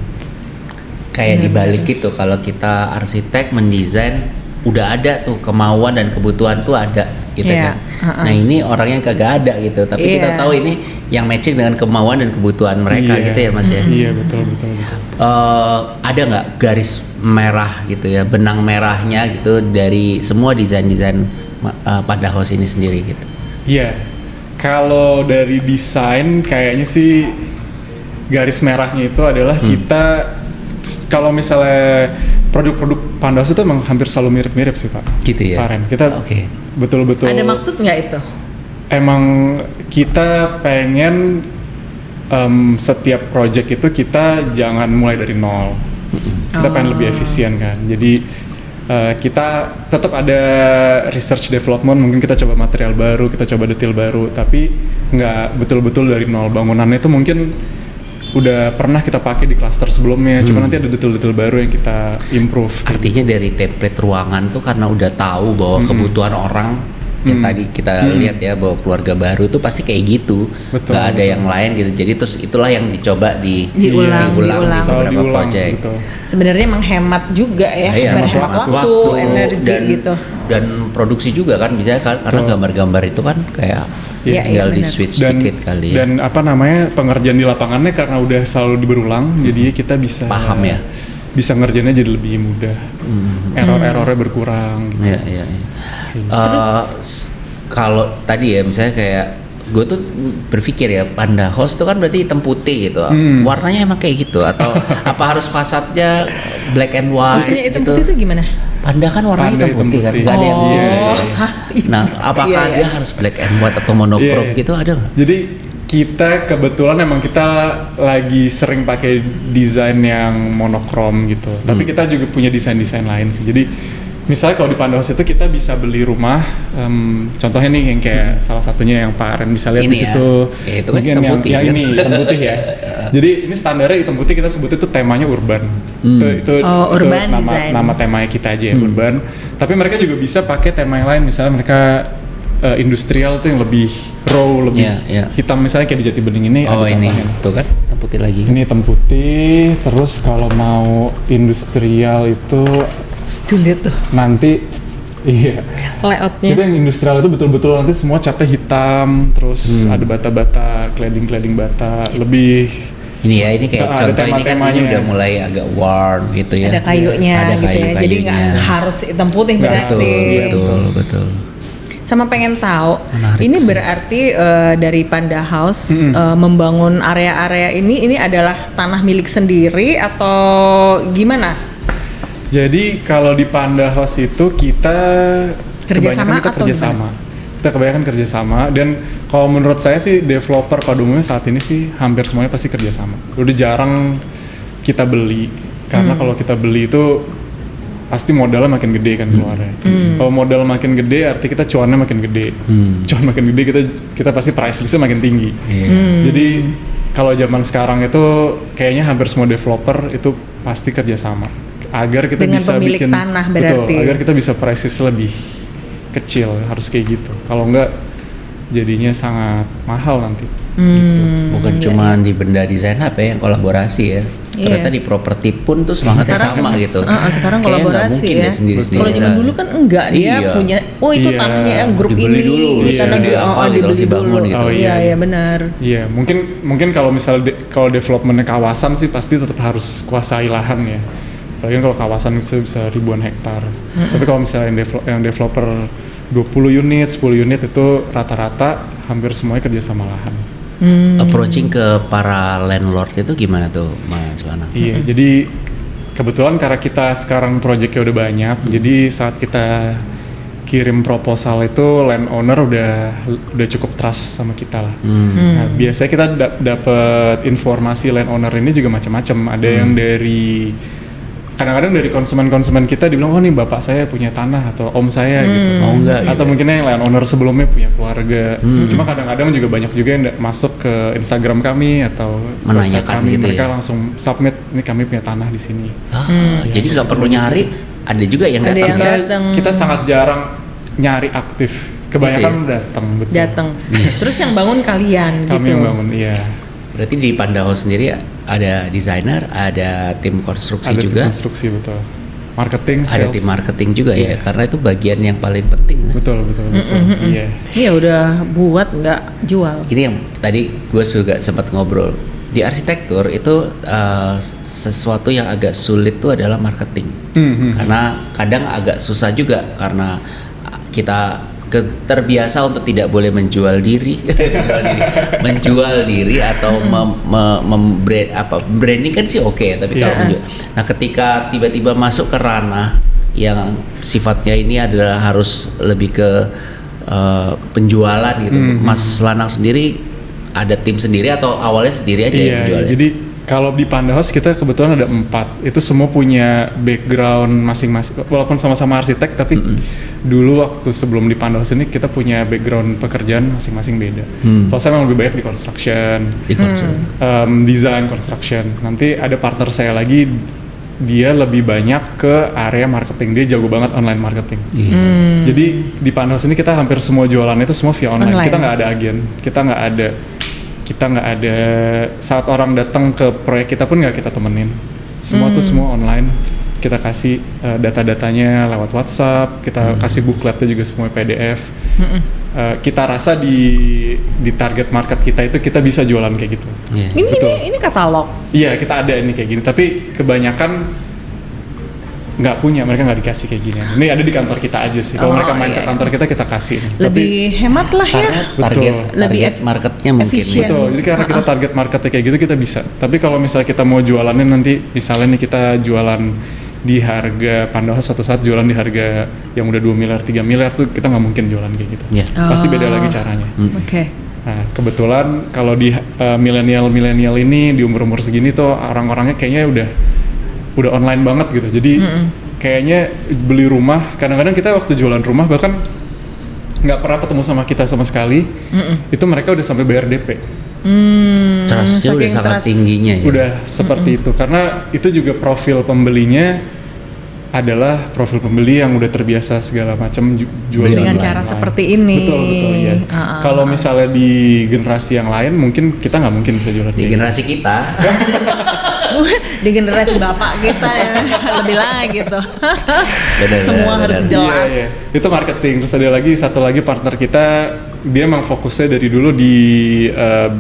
[SPEAKER 2] kayak dibalik itu kalau kita arsitek mendesain udah ada tuh kemauan dan kebutuhan tuh ada gitu
[SPEAKER 3] Iya,
[SPEAKER 2] kan. Nah ini orangnya kagak ada gitu, tapi kita
[SPEAKER 3] Iya.
[SPEAKER 2] tahu ini yang matching dengan kemauan dan kebutuhan mereka
[SPEAKER 1] Iya.
[SPEAKER 2] gitu ya Mas ya.
[SPEAKER 1] Iya betul.
[SPEAKER 2] Ada nggak garis merah gitu ya, benang merahnya gitu dari semua desain-desain Panda House ini sendiri gitu?
[SPEAKER 1] Iya, kalau dari desain kayaknya sih garis merahnya itu adalah kita kalau misalnya produk-produk Panda House itu emang hampir selalu mirip-mirip sih Pak.
[SPEAKER 2] Gitu ya?
[SPEAKER 1] Karen, kita
[SPEAKER 2] Oke.
[SPEAKER 1] betul-betul.
[SPEAKER 3] Ada maksud nggak itu?
[SPEAKER 1] Emang kita pengen setiap project itu kita jangan mulai dari nol. Kita pengen lebih efisien kan. Jadi kita tetap ada research development, mungkin kita coba material baru, kita coba detail baru, tapi nggak betul-betul dari nol. Bangunannya itu mungkin udah pernah kita pakai di klaster sebelumnya, cuma nanti ada detail-detail baru yang kita improve.
[SPEAKER 2] Artinya dari template ruangan tuh karena udah tahu bahwa kebutuhan orang yang tadi kita lihat ya bahwa keluarga baru tuh pasti kayak gitu,
[SPEAKER 1] Betul,
[SPEAKER 2] nggak ada
[SPEAKER 1] betul.
[SPEAKER 2] yang lain gitu. Jadi terus itulah yang dicoba
[SPEAKER 3] Diulang,
[SPEAKER 2] di
[SPEAKER 3] diulang.
[SPEAKER 2] beberapa
[SPEAKER 1] Diulang,
[SPEAKER 2] project.
[SPEAKER 1] betul.
[SPEAKER 3] Sebenarnya menghemat juga ya,
[SPEAKER 2] Iya,
[SPEAKER 3] berhemat waktu, energi gitu.
[SPEAKER 2] Dan produksi juga kan bisa kan karena
[SPEAKER 1] Betul.
[SPEAKER 2] gambar-gambar itu kan kayak
[SPEAKER 3] Iya,
[SPEAKER 2] tinggal
[SPEAKER 3] iya,
[SPEAKER 2] di
[SPEAKER 3] benar.
[SPEAKER 2] switch dikit kali ya.
[SPEAKER 1] Dan apa namanya pengerjaan di lapangannya karena udah selalu berulang, jadi kita bisa
[SPEAKER 2] Paham ya?
[SPEAKER 1] Bisa ngerjainnya jadi lebih mudah, error-errornya berkurang. Gitu.
[SPEAKER 2] Iya, iya, iya. Kalau tadi ya misalnya kayak gue tuh berpikir ya Panda House itu kan berarti hitam putih gitu. Warnanya emang kayak gitu atau apa harus fasadnya black and white?
[SPEAKER 3] Maksudnya hitam
[SPEAKER 2] gitu?
[SPEAKER 3] putih itu gimana?
[SPEAKER 2] Panda kan warnanya
[SPEAKER 1] Panda
[SPEAKER 2] hitam putih kan,
[SPEAKER 1] hitam
[SPEAKER 2] nggak ada yang
[SPEAKER 3] Oh.
[SPEAKER 2] putih.
[SPEAKER 3] Hah?
[SPEAKER 2] Nah, apakah
[SPEAKER 3] Iya, iya.
[SPEAKER 2] dia harus black and white atau monokrom
[SPEAKER 1] Iya.
[SPEAKER 2] gitu ada nggak?
[SPEAKER 1] Jadi kita kebetulan emang kita lagi sering pakai desain yang monokrom gitu. Tapi kita juga punya desain-desain lain sih. Jadi misalnya kalau di Panda House itu kita bisa beli rumah, contohnya nih yang kayak salah satunya yang Pak Aren bisa lihat
[SPEAKER 2] Ini
[SPEAKER 1] di
[SPEAKER 2] ya.
[SPEAKER 1] situ.
[SPEAKER 2] Ya, itu kan
[SPEAKER 1] Mungkin
[SPEAKER 2] hitam
[SPEAKER 1] yang,
[SPEAKER 2] putih,
[SPEAKER 1] yang
[SPEAKER 2] kan?
[SPEAKER 1] ini hitam putih ya. Jadi ini standarnya hitam putih kita sebut itu temanya urban. Itu
[SPEAKER 3] urban design.
[SPEAKER 1] nama temanya kita aja ya urban. Tapi mereka juga bisa pakai tema yang lain. Misalnya mereka industrial tuh yang lebih raw, lebih
[SPEAKER 2] Iya, iya.
[SPEAKER 1] hitam misalnya kayak di Jati Bening ini
[SPEAKER 2] Oh
[SPEAKER 1] ada
[SPEAKER 2] ini
[SPEAKER 1] contohnya.
[SPEAKER 2] tuh kan hitam putih lagi.
[SPEAKER 1] Ini hitam putih, terus kalau mau industrial itu
[SPEAKER 3] Julid tuh
[SPEAKER 1] nanti iya.
[SPEAKER 3] layoutnya.
[SPEAKER 1] Itu yang industrial itu betul-betul nanti semua catnya hitam, terus ada bata-bata, cladding bata, lebih
[SPEAKER 2] Ini ya, ini kayak
[SPEAKER 1] Ada
[SPEAKER 2] contoh ini kan ini
[SPEAKER 1] tema-temanya.
[SPEAKER 2] udah mulai agak warm gitu ya.
[SPEAKER 3] Ada kayunya
[SPEAKER 2] Ada
[SPEAKER 3] gitu ya. Jadi nggak
[SPEAKER 2] kayu-kayunya.
[SPEAKER 3] harus hitam putih
[SPEAKER 1] Nggak
[SPEAKER 3] berarti.
[SPEAKER 1] harus, iya,
[SPEAKER 2] Betul, betul.
[SPEAKER 3] Sama pengen tahu,
[SPEAKER 2] Menarik
[SPEAKER 3] ini
[SPEAKER 2] sih.
[SPEAKER 3] berarti dari Panda House membangun area-area ini adalah tanah milik sendiri atau gimana?
[SPEAKER 1] Jadi kalau di Panda House itu kita
[SPEAKER 3] Kerjasama
[SPEAKER 1] kebanyakan kita
[SPEAKER 3] atau
[SPEAKER 1] kerjasama. Kita kebanyakan kerjasama, dan kalau menurut saya sih developer pada umumnya saat ini sih hampir semuanya pasti kerjasama. Udah jarang kita beli, karena kalau kita beli itu pasti modalnya makin gede kan keluarnya. Kalau modal makin gede, arti kita cuannya makin gede. Cuan makin gede, kita pasti price listnya makin tinggi. Jadi kalau zaman sekarang itu kayaknya hampir semua developer itu pasti kerjasama agar kita
[SPEAKER 3] Dengan
[SPEAKER 1] bisa
[SPEAKER 3] pemilik
[SPEAKER 1] bikin
[SPEAKER 3] tanah berarti.
[SPEAKER 1] betul, agar kita bisa price list lebih kecil, harus kayak gitu. Kalau enggak jadinya sangat mahal nanti. Gitu.
[SPEAKER 2] Bukan cuma di benda desain HP yang kolaborasi ya. Ternyata di properti pun tuh semangatnya sama gitu.
[SPEAKER 3] Sekarang
[SPEAKER 2] Kayaknya nggak
[SPEAKER 3] kolaborasi
[SPEAKER 2] mungkin
[SPEAKER 3] ya.
[SPEAKER 2] deh sendiri-sendiri.
[SPEAKER 3] Kalau zaman dulu kan enggak, dia
[SPEAKER 2] Iya.
[SPEAKER 3] punya, oh itu
[SPEAKER 1] Iya.
[SPEAKER 3] tanahnya grup
[SPEAKER 2] Dibeli
[SPEAKER 3] ini,
[SPEAKER 2] dulu,
[SPEAKER 3] ini
[SPEAKER 1] iya.
[SPEAKER 3] tanah
[SPEAKER 1] Dibeli
[SPEAKER 3] grup,
[SPEAKER 2] apa gitu,
[SPEAKER 3] dibeli
[SPEAKER 2] langsung dibangun
[SPEAKER 3] dulu.
[SPEAKER 2] gitu.
[SPEAKER 3] Oh iya benar.
[SPEAKER 1] Iya, mungkin kalau misalnya kalau developmentnya kawasan sih pasti tetap harus kuasai lahan ya. Apalagi kalau kawasan bisa ribuan hektar. Tapi kalau misalnya yang developer 20 unit, 10 unit itu rata-rata hampir semuanya kerja sama lahan.
[SPEAKER 2] Approaching ke para landlord itu gimana tuh Mas Lana?
[SPEAKER 1] Iya, jadi kebetulan karena kita sekarang proyeknya udah banyak, jadi saat kita kirim proposal itu landowner udah cukup trust sama kita lah. Nah, biasanya kita dapat informasi landowner ini juga macam-macam. Ada yang dari kadang-kadang dari konsumen kita dibilang, oh nih bapak saya punya tanah atau om saya gitu.
[SPEAKER 2] Oh enggak
[SPEAKER 1] Atau
[SPEAKER 2] gitu.
[SPEAKER 1] mungkin yang landowner sebelumnya punya keluarga. Cuma kadang-kadang juga banyak juga yang masuk ke Instagram kami atau website
[SPEAKER 2] Menanyakan
[SPEAKER 1] kami,
[SPEAKER 2] gitu
[SPEAKER 1] mereka
[SPEAKER 2] ya?
[SPEAKER 1] langsung submit, ini kami punya tanah di sini.
[SPEAKER 2] Jadi nggak perlu nyari, ada juga yang
[SPEAKER 3] Ada
[SPEAKER 2] datang.
[SPEAKER 3] yang datang.
[SPEAKER 1] Kita sangat jarang nyari aktif. Kebanyakan
[SPEAKER 2] Gitu
[SPEAKER 1] datang, betul.
[SPEAKER 3] Datang. Terus yang bangun kalian
[SPEAKER 1] Kami
[SPEAKER 3] gitu.
[SPEAKER 1] yang bangun, iya.
[SPEAKER 2] Berarti di Panda House sendiri ada desainer, ada tim konstruksi
[SPEAKER 1] Ada tim
[SPEAKER 2] juga,
[SPEAKER 1] konstruksi, betul. Marketing,
[SPEAKER 2] ada
[SPEAKER 1] sales.
[SPEAKER 2] tim marketing juga ya,
[SPEAKER 1] Iya.
[SPEAKER 2] karena itu bagian yang paling penting.
[SPEAKER 1] Betul. Iya.
[SPEAKER 3] Iya udah buat nggak jual.
[SPEAKER 2] Ini yang tadi gue juga sempat ngobrol di arsitektur itu sesuatu yang agak sulit tuh adalah marketing, karena kadang agak susah juga karena kita terbiasa untuk tidak boleh menjual diri, menjual diri atau branding kan sih oke, tapi kalau nah ketika tiba-tiba masuk ke ranah yang sifatnya ini adalah harus lebih ke penjualan gitu. Mas Lanang sendiri ada tim sendiri atau awalnya sendiri aja yang jualnya?
[SPEAKER 1] Jadi kalau di Panda House kita kebetulan ada 4. Itu semua punya background masing-masing. Walaupun sama-sama arsitek, tapi dulu waktu sebelum di Panda House ini kita punya background pekerjaan masing-masing beda. Kalau saya memang lebih banyak di construction, design construction. Nanti ada partner saya lagi, dia lebih banyak ke area marketing. Dia jago banget online marketing. Jadi di Panda House ini kita hampir semua jualan itu semua via online. Kita nggak ada agen, kita nggak ada saat orang datang ke proyek kita pun nggak kita temenin. Semua tuh semua online. Kita kasih data-datanya lewat WhatsApp, kita kasih bookletnya juga semua PDF. Kita rasa di target market kita itu kita bisa jualan kayak gitu.
[SPEAKER 3] Ini katalog.
[SPEAKER 1] Iya, kita ada ini kayak gini, tapi kebanyakan nggak punya, mereka nggak dikasih kayak gini. Ini ada di kantor kita aja sih. Kalau mereka main ke kantor kita kasih.
[SPEAKER 3] Lebih hemat lah ya.
[SPEAKER 2] Target
[SPEAKER 3] Lebih
[SPEAKER 2] marketnya mungkin.
[SPEAKER 3] efisien.
[SPEAKER 1] Betul, jadi karena kita target marketnya kayak gitu kita bisa. Tapi kalau misalnya kita mau jualannya nanti, misalnya nih kita jualan di harga Panda House, suatu saat jualan di harga yang udah 2 miliar, 3 miliar tuh kita nggak mungkin jualan kayak gitu.
[SPEAKER 2] Ya.
[SPEAKER 1] Pasti beda lagi caranya.
[SPEAKER 3] Oke.
[SPEAKER 1] Nah, kebetulan kalau di milenial ini di umur-umur segini tuh orang-orangnya kayaknya udah online banget gitu. Jadi kayaknya beli rumah, kadang-kadang kita waktu jualan rumah bahkan nggak pernah ketemu sama kita sama sekali. Itu mereka udah sampai bayar DP.
[SPEAKER 2] Trustnya udah
[SPEAKER 3] saking
[SPEAKER 2] sangat
[SPEAKER 3] trust.
[SPEAKER 2] tingginya ya.
[SPEAKER 1] Udah seperti itu, karena itu juga profil pembelinya adalah profil pembeli yang udah terbiasa segala macam jual
[SPEAKER 3] Dengan
[SPEAKER 1] online.
[SPEAKER 3] cara seperti ini.
[SPEAKER 1] Betul ya. Kalau misalnya di generasi yang lain mungkin kita nggak mungkin bisa jualan
[SPEAKER 2] Di
[SPEAKER 1] kayak gitu.
[SPEAKER 2] generasi kita,
[SPEAKER 3] Di generasi bapak kita ya, lebih lagi tuh. Semua harus
[SPEAKER 2] benar.
[SPEAKER 3] jelas.
[SPEAKER 1] Iya. Itu marketing. Terus ada lagi satu lagi partner kita, dia emang fokusnya dari dulu di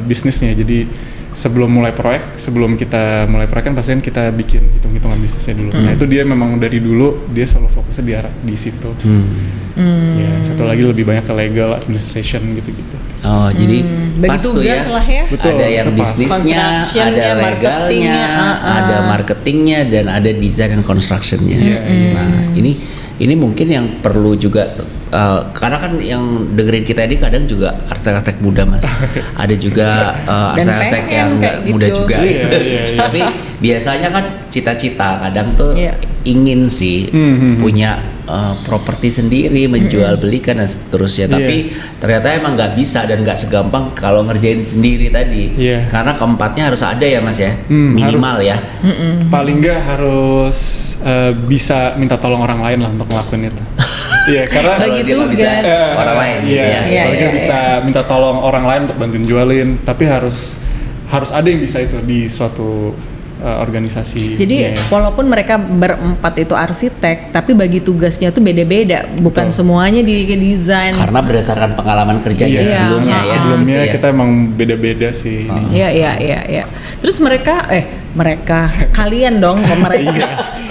[SPEAKER 1] bisnisnya. Jadi sebelum kita mulai proyek kan pasti kita bikin hitung-hitungan bisnisnya dulu. Nah itu dia memang dari dulu dia selalu fokusnya di situ. Ya, satu lagi lebih banyak ke legal, administration gitu-gitu.
[SPEAKER 2] Oh, jadi
[SPEAKER 3] Bagi
[SPEAKER 2] pas tuh
[SPEAKER 3] tugas
[SPEAKER 2] ya.
[SPEAKER 3] lah ya.
[SPEAKER 1] Betul,
[SPEAKER 2] Ada yang
[SPEAKER 1] pas.
[SPEAKER 2] bisnisnya,
[SPEAKER 3] Construction-nya,
[SPEAKER 2] ada legalnya,
[SPEAKER 3] marketingnya,
[SPEAKER 2] ada marketingnya, dan ada desain dan constructionnya. Nah, ini mungkin yang perlu juga karena kan yang dengerin kita ini kadang juga arsitek-arsitek muda, Mas. Ada juga arsitek-arsitek
[SPEAKER 3] pengen
[SPEAKER 2] yang nggak
[SPEAKER 3] kayak
[SPEAKER 2] muda
[SPEAKER 3] gitu.
[SPEAKER 2] juga.
[SPEAKER 1] Iya, iya, iya.
[SPEAKER 2] Tapi biasanya kan cita-cita kadang tuh
[SPEAKER 3] Iya.
[SPEAKER 2] ingin sih punya properti sendiri, menjual belikan dan seterusnya. Tapi ternyata emang nggak bisa dan nggak segampang kalau ngerjain sendiri tadi.
[SPEAKER 1] Iya.
[SPEAKER 2] Karena keempatnya harus ada ya, Mas ya,
[SPEAKER 1] harus.
[SPEAKER 2] minimal ya.
[SPEAKER 1] Paling nggak harus bisa minta tolong orang lain lah untuk ngelakuin itu. Iya, karena
[SPEAKER 3] Bagi
[SPEAKER 2] Dia nggak bisa
[SPEAKER 3] tugas.
[SPEAKER 2] orang lain gitu ya.
[SPEAKER 3] Iya,
[SPEAKER 1] paling nggak
[SPEAKER 3] iya,
[SPEAKER 1] bisa minta tolong orang lain untuk bantuin jualin, tapi harus ada yang bisa itu di suatu organisasi.
[SPEAKER 3] Jadi
[SPEAKER 1] Iya.
[SPEAKER 3] walaupun mereka berempat itu arsitek, tapi bagi tugasnya tuh beda-beda, bukan
[SPEAKER 1] Betul.
[SPEAKER 3] semuanya di desain.
[SPEAKER 2] Karena berdasarkan pengalaman kerjanya
[SPEAKER 1] Iya,
[SPEAKER 2] sebelumnya ya.
[SPEAKER 1] sebelumnya
[SPEAKER 2] gitu ya.
[SPEAKER 1] kita emang beda-beda sih.
[SPEAKER 3] Iya. Terus mereka kalian dong, kok mereka.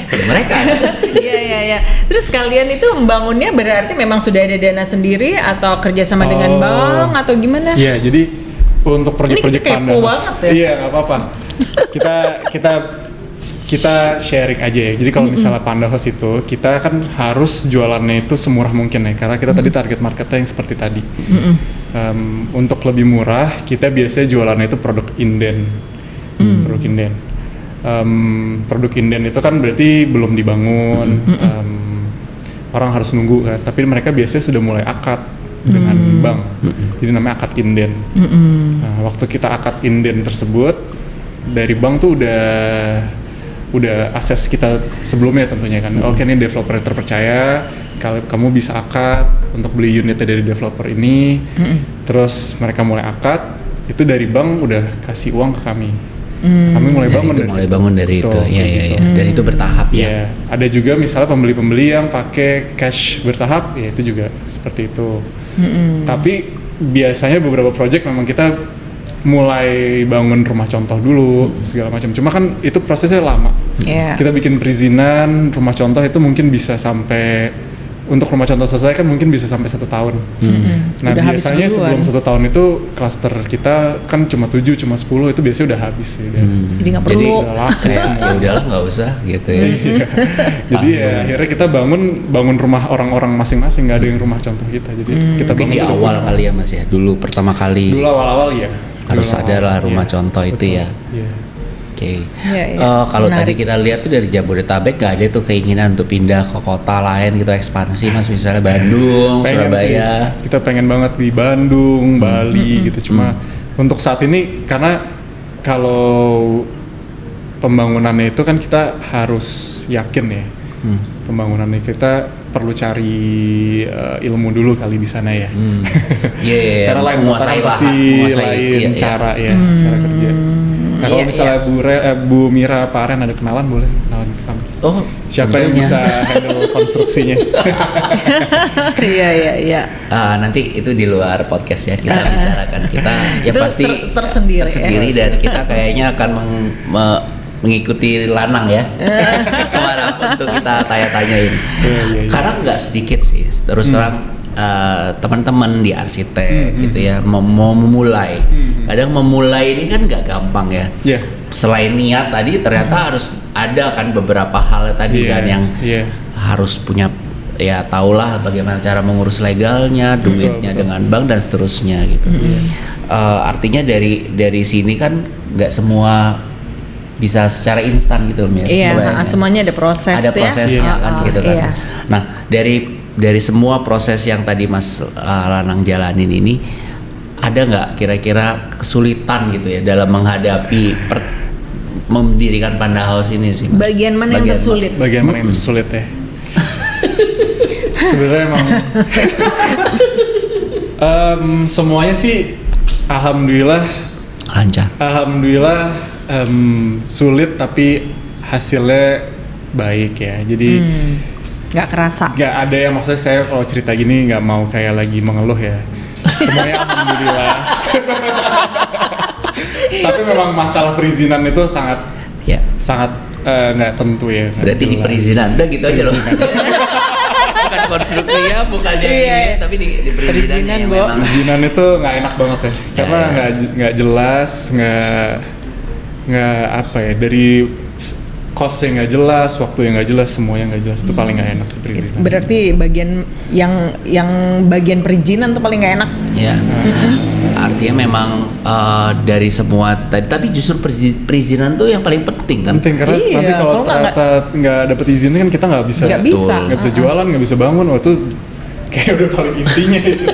[SPEAKER 2] Mereka
[SPEAKER 3] Iya. Terus kalian itu membangunnya berarti memang sudah ada dana sendiri atau kerjasama dengan bank atau gimana?
[SPEAKER 1] Iya, jadi untuk proyek-proyek
[SPEAKER 3] Ini kita kepo
[SPEAKER 1] Pandahouse.
[SPEAKER 3] banget ya.
[SPEAKER 1] Iya, nggak apa-apa. Kita sharing aja ya. Jadi kalau misalnya Pandahouse itu, kita kan harus jualannya itu semurah mungkin ya, karena kita tadi target marketnya yang seperti tadi. Untuk lebih murah, kita biasanya jualannya itu produk inden. Produk inden. Produk inden itu kan berarti belum dibangun, orang harus nunggu kan. Tapi mereka biasanya sudah mulai akad dengan bank, jadi namanya akad inden. Nah, waktu kita akad inden tersebut, dari bank tuh udah akses kita sebelumnya tentunya kan. Oke, ini developer yang terpercaya, kalau kamu bisa akad untuk beli unitnya dari developer ini, terus mereka mulai akad, itu dari bank udah kasih uang ke kami. Kami mulai
[SPEAKER 2] Dan
[SPEAKER 1] bangun
[SPEAKER 2] itu
[SPEAKER 1] dari
[SPEAKER 2] mulai
[SPEAKER 1] situ.
[SPEAKER 2] bangun dari
[SPEAKER 1] Betul,
[SPEAKER 2] itu. Iya.
[SPEAKER 1] gitu.
[SPEAKER 2] Dan itu bertahap ya.
[SPEAKER 1] Iya, ada juga misalnya pembeli-pembeli yang pakai cash bertahap, ya itu juga seperti itu. Tapi biasanya beberapa project memang kita mulai bangun rumah contoh dulu segala macam. Cuma kan itu prosesnya lama.
[SPEAKER 3] Iya.
[SPEAKER 1] Kita bikin perizinan rumah contoh itu mungkin bisa sampai, untuk rumah contoh selesai kan mungkin bisa sampai 1 tahun. Nah
[SPEAKER 3] Udah habis
[SPEAKER 1] biasanya
[SPEAKER 3] duluan.
[SPEAKER 1] sebelum 1 tahun itu cluster kita kan cuma 7, cuma 10 itu biasanya udah habis sih.
[SPEAKER 3] Jadi nggak
[SPEAKER 2] Jadi
[SPEAKER 3] perlu.
[SPEAKER 1] Udah laku
[SPEAKER 2] kayak
[SPEAKER 1] semua.
[SPEAKER 2] ya udahlah nggak usah gitu ya.
[SPEAKER 1] Jadi ya akhirnya kita bangun rumah orang-orang masing-masing, nggak ada yang rumah contoh kita. Jadi kita
[SPEAKER 2] Mungkin
[SPEAKER 1] bangun
[SPEAKER 2] di
[SPEAKER 1] itu
[SPEAKER 2] awal kali ya, Mas ya. Dulu pertama kali
[SPEAKER 1] dulu awal-awal ya.
[SPEAKER 2] harus
[SPEAKER 1] Dulu
[SPEAKER 2] ada lah
[SPEAKER 1] awal,
[SPEAKER 2] rumah
[SPEAKER 1] iya.
[SPEAKER 2] contoh itu
[SPEAKER 1] Betul,
[SPEAKER 2] ya.
[SPEAKER 1] iya.
[SPEAKER 2] Oke.
[SPEAKER 3] Iya.
[SPEAKER 2] Kalau tadi
[SPEAKER 3] Menarik.
[SPEAKER 2] kita lihat tuh dari Jabodetabek gak ada tuh keinginan untuk pindah ke kota lain gitu, ekspansi, Mas, misalnya Bandung,
[SPEAKER 1] Pengen
[SPEAKER 2] Surabaya.
[SPEAKER 1] sih. Kita pengen banget di Bandung, Bali gitu. Cuma untuk saat ini karena kalau pembangunannya itu kan kita harus yakin ya. Pembangunannya kita perlu cari ilmu dulu kali di sana ya.
[SPEAKER 2] Iya.
[SPEAKER 1] Karena lain kota kan pasti lain cara ya, cara kerja. Nah, kalau
[SPEAKER 3] Iya,
[SPEAKER 1] misalnya Bu Mira, Pak Aren ada kenalan, boleh kenalan ke kami.
[SPEAKER 2] Oh,
[SPEAKER 1] Siapa yang
[SPEAKER 2] tentunya.
[SPEAKER 1] bisa handle konstruksinya?
[SPEAKER 3] Iya.
[SPEAKER 2] Nanti itu di luar podcast ya kita bicarakan. Kita ya
[SPEAKER 3] Itu
[SPEAKER 2] pasti
[SPEAKER 3] tersendiri ya.
[SPEAKER 2] dan kita kayaknya akan mengikuti Lanang ya kemana untuk kita tanya-tanyain.
[SPEAKER 1] Iya.
[SPEAKER 2] Karena nggak sedikit sih, terus terang teman-teman di arsitek gitu ya mau memulai. Kadang memulai ini kan nggak gampang ya.
[SPEAKER 1] Iya.
[SPEAKER 2] Selain niat tadi ternyata harus ada kan beberapa hal tadi
[SPEAKER 1] Iya,
[SPEAKER 2] kan yang
[SPEAKER 1] iya.
[SPEAKER 2] harus punya, ya tahulah bagaimana cara mengurus legalnya, duitnya
[SPEAKER 1] betul.
[SPEAKER 2] dengan bank dan seterusnya gitu. Artinya dari sini kan nggak semua bisa secara instan gitu ya.
[SPEAKER 3] Iya,
[SPEAKER 2] Kebayangnya.
[SPEAKER 3] semuanya ada proses
[SPEAKER 2] Ada
[SPEAKER 3] ya.
[SPEAKER 2] prosesnya kan gitu kan.
[SPEAKER 3] Iya.
[SPEAKER 2] Nah dari semua proses yang tadi Mas Lanang jalanin ini, ada nggak kira-kira kesulitan gitu ya dalam menghadapi mendirikan Pandahouse ini sih, Mas?
[SPEAKER 3] Bagian mana yang tersulit?
[SPEAKER 1] Bagian mana yang tersulit ya? Sebenarnya emang semuanya sih alhamdulillah
[SPEAKER 2] Lancar.
[SPEAKER 1] sulit tapi hasilnya baik ya. Jadi
[SPEAKER 3] Nggak kerasa.
[SPEAKER 1] nggak ada yang, maksudnya saya kalau cerita gini nggak mau kayak lagi mengeluh ya. Semuanya alhamdulillah. Tapi memang masalah perizinan itu sangat
[SPEAKER 2] Ya.
[SPEAKER 1] nggak tentu ya. nggak
[SPEAKER 2] Berarti di
[SPEAKER 1] jelas.
[SPEAKER 2] perizinan udah gitu aja loh. Bukan konstruksi ya, bukan yang
[SPEAKER 3] Iya.
[SPEAKER 2] ini, tapi di perizinan
[SPEAKER 3] Perizinan,
[SPEAKER 2] yang
[SPEAKER 3] Bo.
[SPEAKER 2] memang
[SPEAKER 1] Perizinan itu nggak enak banget ya, karena
[SPEAKER 2] ya.
[SPEAKER 1] nggak jelas, nggak apa ya, dari cost yang nggak jelas, waktu yang nggak jelas, semua yang nggak jelas itu paling nggak enak sih perizinan.
[SPEAKER 3] Berarti bagian yang bagian perizinan tuh paling nggak enak.
[SPEAKER 2] ya. Artinya memang dari semua tadi, tapi justru perizinan tuh yang paling penting kan.
[SPEAKER 1] Penting karena
[SPEAKER 3] Iya,
[SPEAKER 1] nanti kalau
[SPEAKER 3] kalau nggak-
[SPEAKER 1] ternyata nggak dapet izinnya kan kita nggak bisa,
[SPEAKER 3] Nggak bisa.
[SPEAKER 1] nggak bisa jualan, nggak bisa bangun, waktu kayak udah paling intinya itu.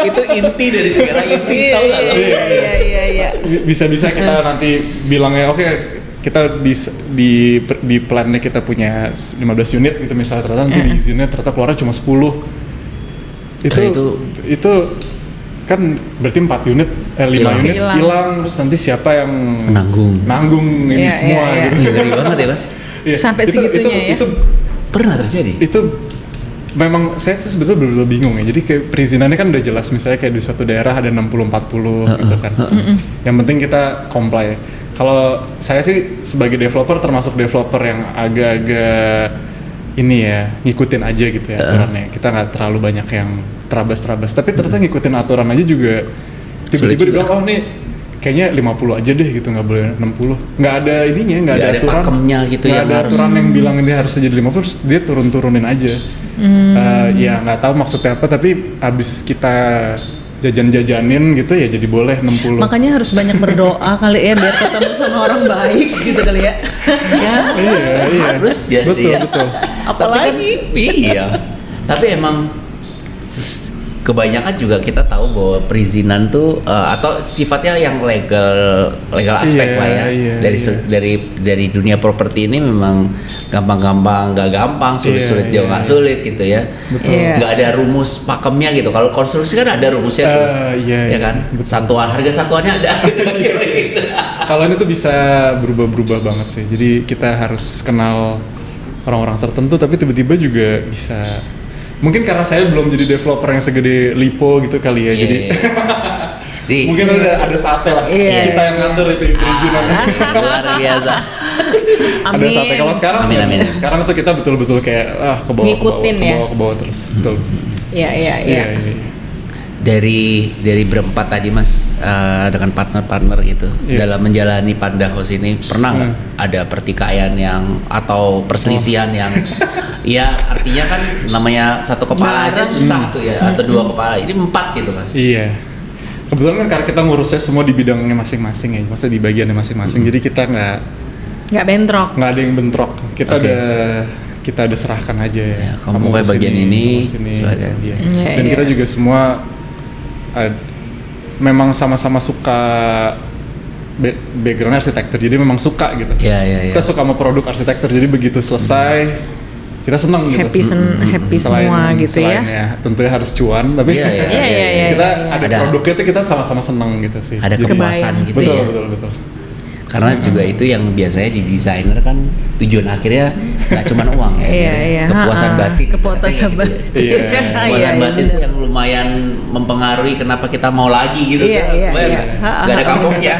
[SPEAKER 2] Itu inti dari segala inti, tau gak lo?
[SPEAKER 3] Iya.
[SPEAKER 1] Bisa-bisa kita nanti bilangnya oke, kita di plannya kita punya 15 unit gitu misalnya, ternyata nanti di izinnya ternyata keluarnya cuma 10. Itu kan berarti 4 unit, 5
[SPEAKER 2] Hilang.
[SPEAKER 1] unit hilang, terus nanti siapa yang nanggung ini
[SPEAKER 3] Iya,
[SPEAKER 1] semua
[SPEAKER 3] iya,
[SPEAKER 1] gitu.
[SPEAKER 2] Ngeri banget ya Mas.
[SPEAKER 1] Iya,
[SPEAKER 3] Sampai segitunya ya?
[SPEAKER 1] Itu
[SPEAKER 2] Pernah terjadi?
[SPEAKER 1] itu memang saya tuh sebetulnya bener-bener bingung ya. Jadi kayak perizinannya kan udah jelas, misalnya kayak di suatu daerah ada 60-40 gitu kan. Yang penting kita comply. Kalau saya sih sebagai developer termasuk developer yang agak-agak ini ya, ngikutin aja gitu ya aturannya. Kita nggak terlalu banyak yang terabas-terabas. Tapi ternyata ngikutin aturan aja juga
[SPEAKER 2] Sulit
[SPEAKER 1] tiba-tiba
[SPEAKER 2] juga.
[SPEAKER 1] dibilang, oh nih kayaknya 50 aja deh gitu, nggak boleh 60. Nggak ada ininya, nggak ada aturan.
[SPEAKER 2] pakemnya gitu
[SPEAKER 1] Nggak
[SPEAKER 2] yang
[SPEAKER 1] ada
[SPEAKER 2] harus.
[SPEAKER 1] aturan yang bilang ini harus jadi 50, terus dia turun-turunin aja. Ya nggak tahu maksudnya apa, tapi abis kita jajan-jajanin gitu ya jadi boleh 60.
[SPEAKER 3] Makanya harus banyak berdoa kali ya biar ketemu sama orang baik gitu kali ya.
[SPEAKER 2] Ya,
[SPEAKER 1] Iya.
[SPEAKER 2] harus ya sih
[SPEAKER 1] Betul,
[SPEAKER 2] ya.
[SPEAKER 1] betul.
[SPEAKER 3] Apalagi
[SPEAKER 2] Iya. Tapi emang kebanyakan juga kita tahu bahwa perizinan tuh atau sifatnya yang legal aspek
[SPEAKER 1] Iya,
[SPEAKER 2] lah ya.
[SPEAKER 1] iya,
[SPEAKER 2] Dari dunia properti ini memang gampang-gampang, nggak gampang, sulit-sulit
[SPEAKER 1] Iya,
[SPEAKER 2] jauh
[SPEAKER 1] iya.
[SPEAKER 2] nggak sulit gitu ya.
[SPEAKER 1] Betul.
[SPEAKER 3] Iya.
[SPEAKER 2] Nggak ada rumus pakemnya gitu. Kalau konstruksi kan ada rumusnya tuh.
[SPEAKER 1] Iya,
[SPEAKER 2] Ya kan?
[SPEAKER 1] betul.
[SPEAKER 2] Satuan harga satuannya ada gitu.
[SPEAKER 1] Kalau ini tuh bisa berubah-berubah banget sih. Jadi kita harus kenal orang-orang tertentu, tapi tiba-tiba juga bisa. Mungkin karena saya belum jadi developer yang segede Lipo gitu kali ya. Jadi
[SPEAKER 2] Di,
[SPEAKER 1] mungkin ada saatnya lah.
[SPEAKER 3] Iya.
[SPEAKER 1] Kita yang ngatur itu perizinan.
[SPEAKER 2] luar biasa.
[SPEAKER 1] Ada
[SPEAKER 3] amin.
[SPEAKER 1] saatnya. Kalau sekarang
[SPEAKER 2] Amin,
[SPEAKER 1] nggak
[SPEAKER 2] amin.
[SPEAKER 1] bisa. Sekarang tuh kita betul-betul kayak ke bawah,
[SPEAKER 3] Ngikutin ya?
[SPEAKER 1] ke bawah terus. Betul.
[SPEAKER 3] Iya.
[SPEAKER 1] Iya.
[SPEAKER 2] Dari berempat tadi Mas dengan partner-partner gitu
[SPEAKER 1] Iya.
[SPEAKER 2] dalam menjalani Panda House ini pernah nggak ada pertikaian yang atau perselisihan yang ya artinya kan namanya satu kepala aja susah tuh ya, atau dua kepala, ini 4 gitu Mas.
[SPEAKER 1] Iya. Kebetulan kan karena kita ngurusnya semua di bidangnya masing-masing ya, maksudnya di bagiannya masing-masing. Jadi kita
[SPEAKER 3] Nggak bentrok.
[SPEAKER 1] nggak ada yang bentrok. Kita
[SPEAKER 2] Oke.
[SPEAKER 1] udah serahkan aja ya.
[SPEAKER 2] Ya, kamu kayak bagian ini,
[SPEAKER 1] kamu sini,
[SPEAKER 2] silakan.
[SPEAKER 1] iya.
[SPEAKER 3] Iya,
[SPEAKER 1] Dan
[SPEAKER 3] iya.
[SPEAKER 1] kita juga semua memang sama-sama suka background arsitektur, jadi memang suka gitu.
[SPEAKER 2] Iya.
[SPEAKER 1] Kita suka sama produk arsitektur, jadi begitu selesai kita senang gitu.
[SPEAKER 3] Happy semua gitu ya.
[SPEAKER 1] Selain tentunya harus cuan, tapi
[SPEAKER 2] Iya, iya,
[SPEAKER 3] iya,
[SPEAKER 1] kita
[SPEAKER 3] iya.
[SPEAKER 1] ada
[SPEAKER 2] Ada-
[SPEAKER 1] produknya tuh kita sama-sama senang gitu sih.
[SPEAKER 2] Ada
[SPEAKER 1] Jadi-
[SPEAKER 2] kepuasan
[SPEAKER 3] Kebayang
[SPEAKER 2] gitu
[SPEAKER 3] sih.
[SPEAKER 1] betul,
[SPEAKER 2] ya.
[SPEAKER 1] betul.
[SPEAKER 2] Karena juga itu yang biasanya di desainer kan tujuan akhirnya nggak cuma uang ya.
[SPEAKER 3] Iya.
[SPEAKER 2] Kepuasan batin.
[SPEAKER 3] Kepuasan
[SPEAKER 2] Katanya gitu
[SPEAKER 3] batin.
[SPEAKER 1] Iya.
[SPEAKER 2] Kepuasan
[SPEAKER 3] Iya,
[SPEAKER 2] batin
[SPEAKER 3] bener.
[SPEAKER 2] itu yang lumayan mempengaruhi kenapa kita mau lagi gitu.
[SPEAKER 3] Iya,
[SPEAKER 2] kan.
[SPEAKER 3] iya,
[SPEAKER 2] Kebayang
[SPEAKER 3] iya.
[SPEAKER 2] nggak? Nggak ada kapoknya.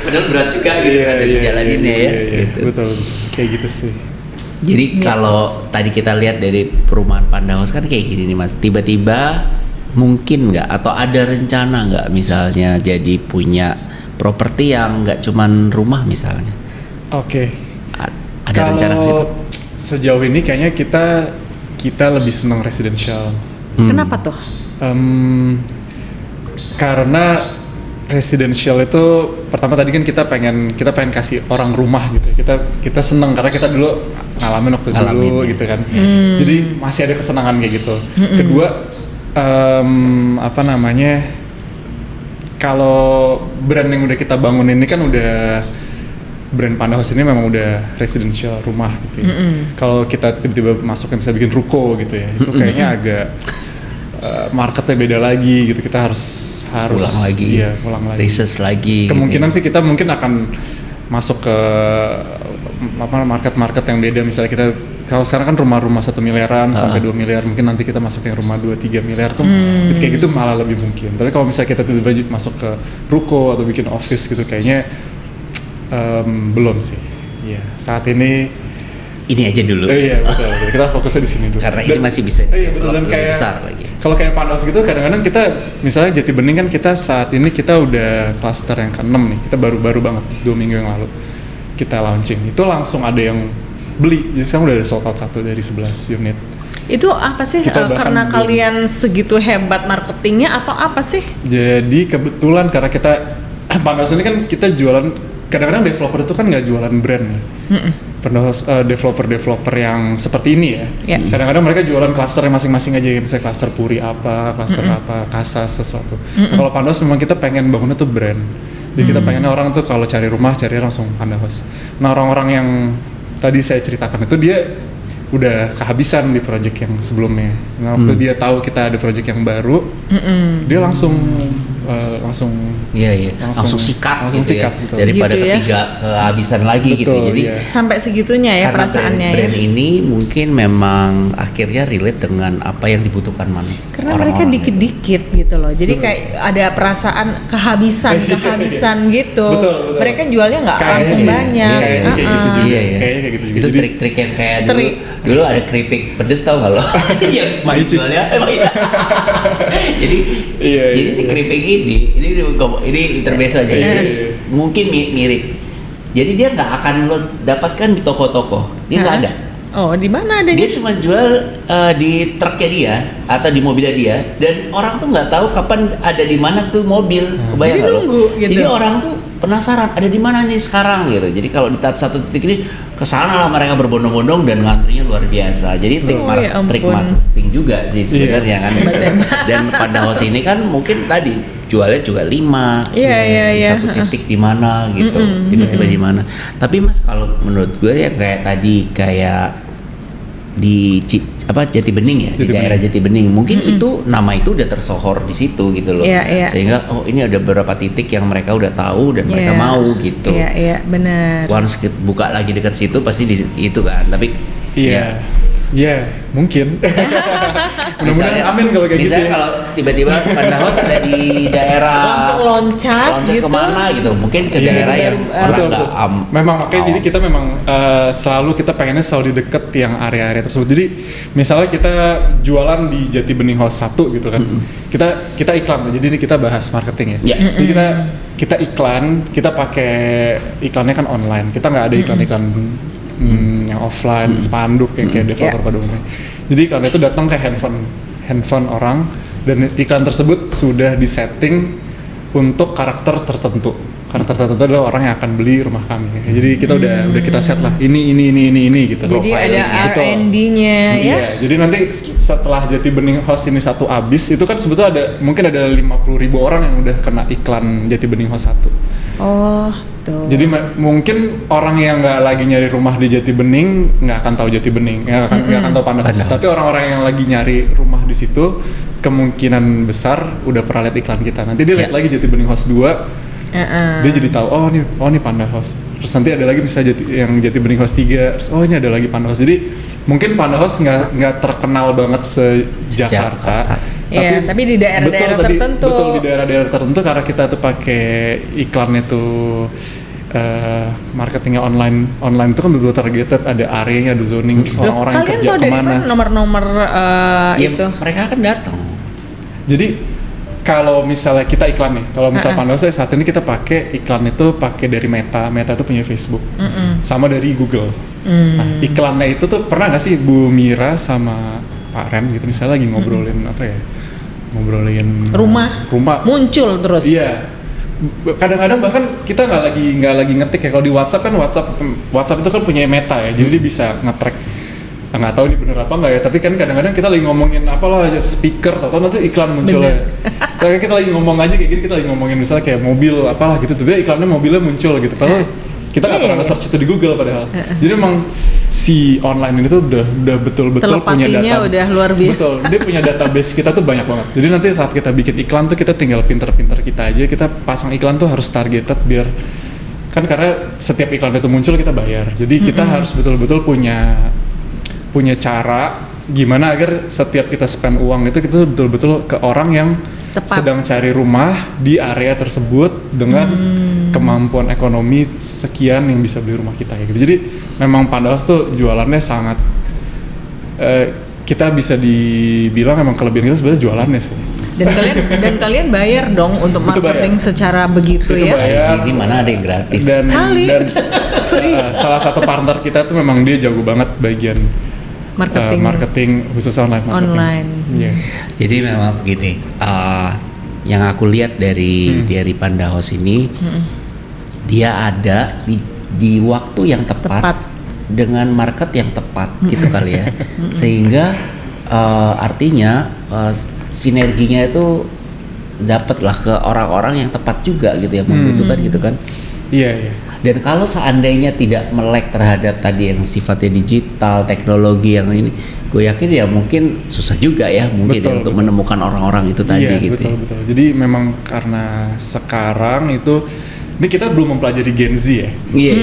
[SPEAKER 2] Padahal berat juga gitu kan dijalaninnya ya. Gitu.
[SPEAKER 1] Betul, kayak gitu sih.
[SPEAKER 2] Jadi kalau tadi kita lihat dari perumahan Panda House kan kayak gini nih Mas, tiba-tiba mungkin nggak atau ada rencana nggak misalnya jadi punya properti yang nggak cuman rumah misalnya?
[SPEAKER 1] Oke.
[SPEAKER 2] Ada rencana ke situ?
[SPEAKER 1] Kalau sejauh ini kayaknya kita lebih senang residential.
[SPEAKER 3] Kenapa tuh?
[SPEAKER 1] Karena residential itu pertama tadi kan kita pengen kasih orang rumah gitu. Kita seneng karena kita dulu ngalamin waktu dulu
[SPEAKER 2] ya.
[SPEAKER 1] gitu kan. Jadi masih ada kesenangan kayak gitu. Kedua apa namanya? Kalau brand yang udah kita bangun ini kan udah brand Panda House ini memang udah residential rumah gitu ya. Kalau kita tiba-tiba masuk yang bisa bikin ruko gitu ya, itu kayaknya agak marketnya beda lagi gitu. Kita harus
[SPEAKER 2] Ulang lagi,
[SPEAKER 1] iya, ulang lagi.
[SPEAKER 2] research lagi.
[SPEAKER 1] Kemungkinan
[SPEAKER 2] gitu ya.
[SPEAKER 1] sih kita mungkin akan masuk ke market yang beda. Misalnya kita kalau sekarang kan rumah-rumah 1 miliaran sampai 2 miliar, mungkin nanti kita masuk yang rumah 2-3 miliar tuh kayak gitu malah lebih mungkin. Tapi kalau misalnya kita tiba-tiba masuk ke ruko atau bikin office gitu, kayaknya belum sih. Iya, saat ini
[SPEAKER 2] aja dulu.
[SPEAKER 1] Iya betul. Kita fokusnya di sini dulu.
[SPEAKER 2] Karena ini masih bisa
[SPEAKER 1] betul, dan
[SPEAKER 2] lebih
[SPEAKER 1] kayak
[SPEAKER 2] besar lagi.
[SPEAKER 1] Kalau kayak Pandahouse gitu, kadang-kadang kita misalnya Jati Bening kan kita saat ini kita udah klaster yang ke-6 nih. Kita baru banget 2 minggu yang lalu kita launching. Itu langsung ada yang beli. Jadi sekarang udah ada sold out 1 dari 11 unit.
[SPEAKER 3] Itu apa sih? Karena kalian segitu hebat marketingnya atau apa sih?
[SPEAKER 1] Jadi kebetulan karena kita Pandahouse ini kan kita jualan, kadang-kadang developer itu kan nggak jualan brand ya. Pandahouse developer yang seperti ini ya. Kadang-kadang mereka jualan klasternya masing-masing aja, misalnya klaster Puri apa, klaster apa, Kasas sesuatu. Nah, kalau Pandahouse memang kita pengen bangunnya tuh brand. Jadi kita pengennya orang tuh kalau cari rumah cari langsung Pandahouse. Nah, orang-orang yang tadi saya ceritakan itu dia udah kehabisan di project yang sebelumnya. Nah, waktu dia tahu kita ada project yang baru, dia langsung
[SPEAKER 2] sikat
[SPEAKER 1] gitu
[SPEAKER 2] ya.
[SPEAKER 1] Gitu.
[SPEAKER 2] Daripada
[SPEAKER 3] gitu ya.
[SPEAKER 2] ketiga kehabisan lagi. Betul, gitu. Jadi
[SPEAKER 3] sampai segitunya ya perasaannya
[SPEAKER 2] brand ini mungkin memang akhirnya relate dengan apa yang dibutuhkan manusia.
[SPEAKER 3] Karena mereka dikit-dikit gitu loh. Jadi kayak ada perasaan kehabisan gitu.
[SPEAKER 1] Betul.
[SPEAKER 3] Mereka jualnya nggak langsung banyak.
[SPEAKER 1] Kayaknya kayak gitu juga.
[SPEAKER 2] Itu trik-trik yang kayak dulu ada keripik pedes, tau nggak lo? Yang jualnya jadi si keripik ini intermezzo aja. Mungkin mirip. Jadi dia nggak akan lo dapatkan di toko-toko. Dia nggak ada.
[SPEAKER 3] Oh, di mana adanya?
[SPEAKER 2] Dia cuma jual di truknya dia atau di mobilnya dia, dan orang tuh nggak tahu kapan ada di mana tuh mobil. Kebayang
[SPEAKER 3] jadi nunggu gitu.
[SPEAKER 2] Jadi orang tuh penasaran ada di mana nih sekarang gitu. Jadi kalau di satu titik ini kesana lah mereka berbondong-bondong dan ngantrinya luar biasa. Jadi trik marketing juga sih sebenarnya kan. Dan Pandahouse ini kan mungkin tadi jualnya juga 5 di satu titik di mana gitu, tiba-tiba di mana. Tapi Mas, kalau menurut gue ya kayak di Jati Bening ya, di daerah Jati Bening mungkin itu nama itu udah tersohor di situ gitu loh. Sehingga ini ada beberapa titik yang mereka udah tahu dan mereka mau gitu.
[SPEAKER 3] Iya, benar.
[SPEAKER 2] Once buka lagi dekat situ pasti itu kan. Tapi
[SPEAKER 1] Iya, mungkin. Mudah-mudahan amin kalau kayak gitu.
[SPEAKER 2] Misalnya kalau tiba-tiba Pandahouse ada di daerah
[SPEAKER 3] langsung loncat gitu
[SPEAKER 2] kemana gitu, mungkin ke daerah yang
[SPEAKER 1] betul. Memang makanya jadi kita memang selalu kita pengennya selalu di deket yang area-area tersebut. Jadi misalnya kita jualan di Jati Bening House 1 gitu kan, kita iklan. Jadi ini kita bahas marketing ya. Jadi kita iklan, kita pakai iklannya kan online. Kita nggak ada iklan-iklan yang offline, spanduk kayak developer pada umumnya. Jadi iklan itu datang ke handphone orang, dan iklan tersebut sudah disetting untuk karakter tertentu. Karakter tertentu adalah orang yang akan beli rumah kami. Jadi kita udah kita set lah ini gitu.
[SPEAKER 3] Jadi ada R&D-nya ya.
[SPEAKER 1] Iya, jadi nanti setelah Jati Bening House ini 1 habis, itu kan sebetulnya mungkin ada 50.000 orang yang udah kena iklan Jati Bening House 1.
[SPEAKER 3] Oh, tuh.
[SPEAKER 1] Jadi mungkin orang yang nggak lagi nyari rumah di Jati Bening nggak akan tahu Jati Bening, nggak akan tahu Pandahouse. Tapi orang-orang yang lagi nyari rumah di situ kemungkinan besar udah pernah lihat iklan kita. Nanti dia lihat lagi Jati Bening House 2, dia jadi tahu oh ini Pandahouse. Terus nanti ada lagi bisa Jati Bening House 3. Terus, oh ini ada lagi Pandahouse. Jadi mungkin Pandahouse nggak terkenal banget se-Jakarta.
[SPEAKER 3] Tapi di daerah-daerah tertentu.
[SPEAKER 1] Betul, di daerah-daerah tertentu karena kita tuh pakai iklannya tuh marketingnya online itu kan betul targeted, ada areanya, ada zoning, orang-orang yang kerja kemana. Kalian tahu dari
[SPEAKER 3] nomor-nomor itu?
[SPEAKER 2] Mereka akan datang.
[SPEAKER 1] Jadi kalau misalnya kita iklan nih, kalau misalnya Pandahouse saat ini kita pakai iklan itu pakai dari Meta itu punya Facebook, sama dari Google. Nah, iklannya itu tuh pernah nggak sih Bu Mira sama Pak Ren gitu misalnya lagi ngobrolin ngobrolin rumah
[SPEAKER 3] muncul terus.
[SPEAKER 1] Iya, kadang-kadang bahkan kita nggak lagi ngetik ya. Kalau di WhatsApp kan WhatsApp itu kan punya Meta ya, jadi dia bisa nge-track. Nggak tahu ini bener apa nggak ya, tapi kan kadang-kadang kita lagi ngomongin apalah speaker atau nanti iklan muncul ya. Kayak kita lagi ngomong aja kayak gini, kita lagi ngomongin misalnya kayak mobil apalah gitu, tapi iklannya mobilnya muncul gitu. Padahal kita nggak pernah nge-search itu di Google padahal. Jadi emang si online ini tuh udah betul-betul punya data.
[SPEAKER 3] Udah luar biasa.
[SPEAKER 1] Betul, dia punya database kita tuh banyak banget. Jadi nanti saat kita bikin iklan tuh kita tinggal pinter-pinter kita aja, kita pasang iklan tuh harus targeted biar kan karena setiap iklan itu muncul kita bayar. Jadi kita harus betul-betul punya cara gimana agar setiap kita spend uang itu kita betul-betul ke orang yang
[SPEAKER 3] Tepat.
[SPEAKER 1] sedang cari rumah di area tersebut dengan kemampuan ekonomi sekian yang bisa beli rumah kita gitu. Jadi memang Pandahouse tuh jualannya sangat kita bisa dibilang emang kelebihan kita sebenarnya jualannya sih.
[SPEAKER 3] Dan kalian bayar dong untuk
[SPEAKER 1] Itu
[SPEAKER 3] marketing
[SPEAKER 1] bayar.
[SPEAKER 3] secara begitu
[SPEAKER 1] Itu
[SPEAKER 3] ya.
[SPEAKER 1] bayar.
[SPEAKER 2] Ini mana ada yang gratis.
[SPEAKER 1] Dan
[SPEAKER 3] Kali.
[SPEAKER 1] dan salah satu partner kita tuh memang dia jago banget bagian marketing khusus online marketing.
[SPEAKER 3] Online.
[SPEAKER 1] Iya.
[SPEAKER 2] Jadi memang gini, yang aku lihat dari Pandahouse ini, dia ada di waktu yang tepat. Dengan market yang tepat gitu kali ya, sehingga artinya sinerginya itu dapatlah ke orang-orang yang tepat juga gitu yang membutuhkan gitu kan.
[SPEAKER 1] Iya.
[SPEAKER 2] Dan kalau seandainya tidak melek terhadap tadi yang sifatnya digital, teknologi yang ini, gue yakin ya mungkin susah juga ya mungkin
[SPEAKER 1] Betul,
[SPEAKER 2] untuk
[SPEAKER 1] betul.
[SPEAKER 2] menemukan orang-orang itu tadi
[SPEAKER 1] Iya,
[SPEAKER 2] gitu.
[SPEAKER 1] betul. Jadi memang karena sekarang itu ini kita belum mempelajari Gen Z ya.
[SPEAKER 2] Iya.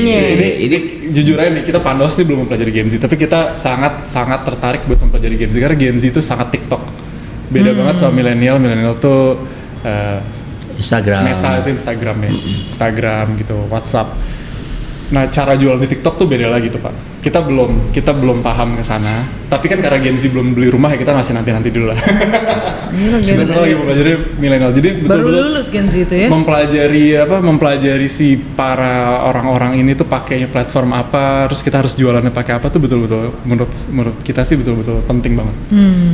[SPEAKER 1] Ini jujur aja nih, kita Pandahouse nih belum mempelajari Gen Z, tapi kita sangat tertarik buat mempelajari Gen Z karena Gen Z itu sangat TikTok. Beda banget sama milenial tuh
[SPEAKER 2] Instagram.
[SPEAKER 1] Meta itu Instagram ya. Instagram gitu, WhatsApp. Nah, cara jual di TikTok tuh beda lagi tuh, Pak. Kita belum paham ke sana. Tapi kan karena Gen Z belum beli rumah ya kita masih nanti dulu lah.
[SPEAKER 3] Ini Gen Z.
[SPEAKER 1] Sebenarnya lagi mempelajari milenial. Jadi
[SPEAKER 3] Baru
[SPEAKER 1] betul-betul
[SPEAKER 3] lulus Gen Z itu ya.
[SPEAKER 1] mempelajari si para orang-orang ini tuh pakainya platform apa, terus kita harus jualannya pakai apa tuh betul-betul menurut kita sih betul-betul penting banget.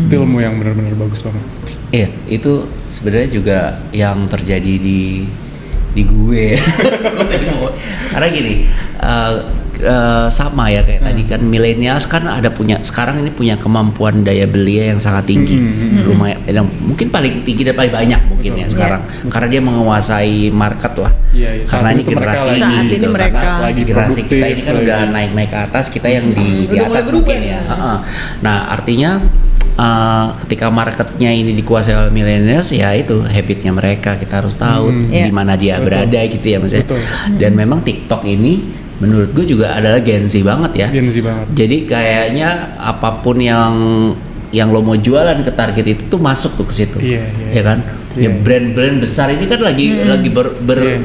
[SPEAKER 1] Itu ilmu yang benar-benar bagus banget.
[SPEAKER 2] Iya, itu sebenarnya juga yang terjadi di gue. Karena gini, sama ya kayak tadi kan milenial kan sekarang ini punya kemampuan daya beli yang sangat tinggi, lumayan, yang mungkin paling tinggi dan paling banyak mungkin ya sekarang, karena dia menguasai market lah.
[SPEAKER 1] Iya,
[SPEAKER 2] Karena ini generasi ini,
[SPEAKER 3] Saat ini
[SPEAKER 2] gitu.
[SPEAKER 3] mereka
[SPEAKER 1] lagi
[SPEAKER 2] generasi kita ini kan
[SPEAKER 1] produktif,
[SPEAKER 2] udah
[SPEAKER 1] lagi.
[SPEAKER 2] naik ke atas, kita yang di
[SPEAKER 3] Udah mulai
[SPEAKER 2] atas
[SPEAKER 3] berubah
[SPEAKER 2] mungkin ya.
[SPEAKER 3] nih.
[SPEAKER 2] Nah artinya ketika marketnya ini dikuasai oleh millennials ya itu habitnya mereka, kita harus tahu
[SPEAKER 3] Iya.
[SPEAKER 2] di mana dia
[SPEAKER 1] Betul.
[SPEAKER 2] berada gitu ya maksudnya.
[SPEAKER 1] Betul.
[SPEAKER 2] Dan memang TikTok ini menurut gue juga adalah Gen Z banget ya.
[SPEAKER 1] Gen Z banget.
[SPEAKER 2] Jadi kayaknya apapun yang lo mau jualan ke target itu tuh masuk tuh ke situ.
[SPEAKER 1] Iya.
[SPEAKER 2] Ya kan? Ya
[SPEAKER 1] Iya.
[SPEAKER 2] brand-brand besar ini kan lagi
[SPEAKER 1] Iya.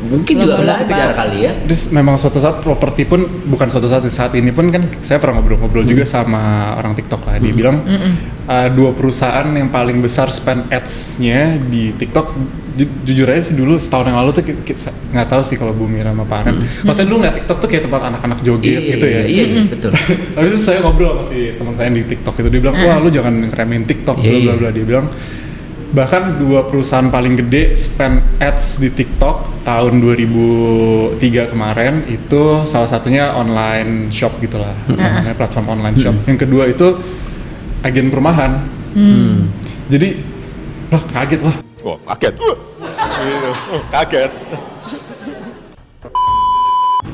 [SPEAKER 2] mungkin juga
[SPEAKER 3] Lomba-lomba.
[SPEAKER 2] belajar kali ya.
[SPEAKER 1] Terus memang suatu saat properti pun bukan suatu saat ini pun kan saya pernah ngobrol-ngobrol juga sama orang TikTok lah. Dia bilang 2 perusahaan yang paling besar spend ads-nya di TikTok. Jujur aja sih dulu setahun yang lalu tuh nggak tahu sih kalau Bu Mira sama Pak Aren. Kalau saya dulu nggak TikTok tuh kayak tempat anak-anak joget gitu ya.
[SPEAKER 2] Iya, betul.
[SPEAKER 1] Tapi itu saya ngobrol sama si teman saya di TikTok itu, dia bilang wah lu jangan ngeremehin TikTok bla bla bla. Dia bilang bahkan 2 perusahaan paling gede spend ads di TikTok tahun 2003 kemarin itu salah satunya online shop gitulah, namanya platform online shop. Yang kedua itu agen perumahan. Jadi lah kaget lah.
[SPEAKER 5] Wah, kaget. Kaget.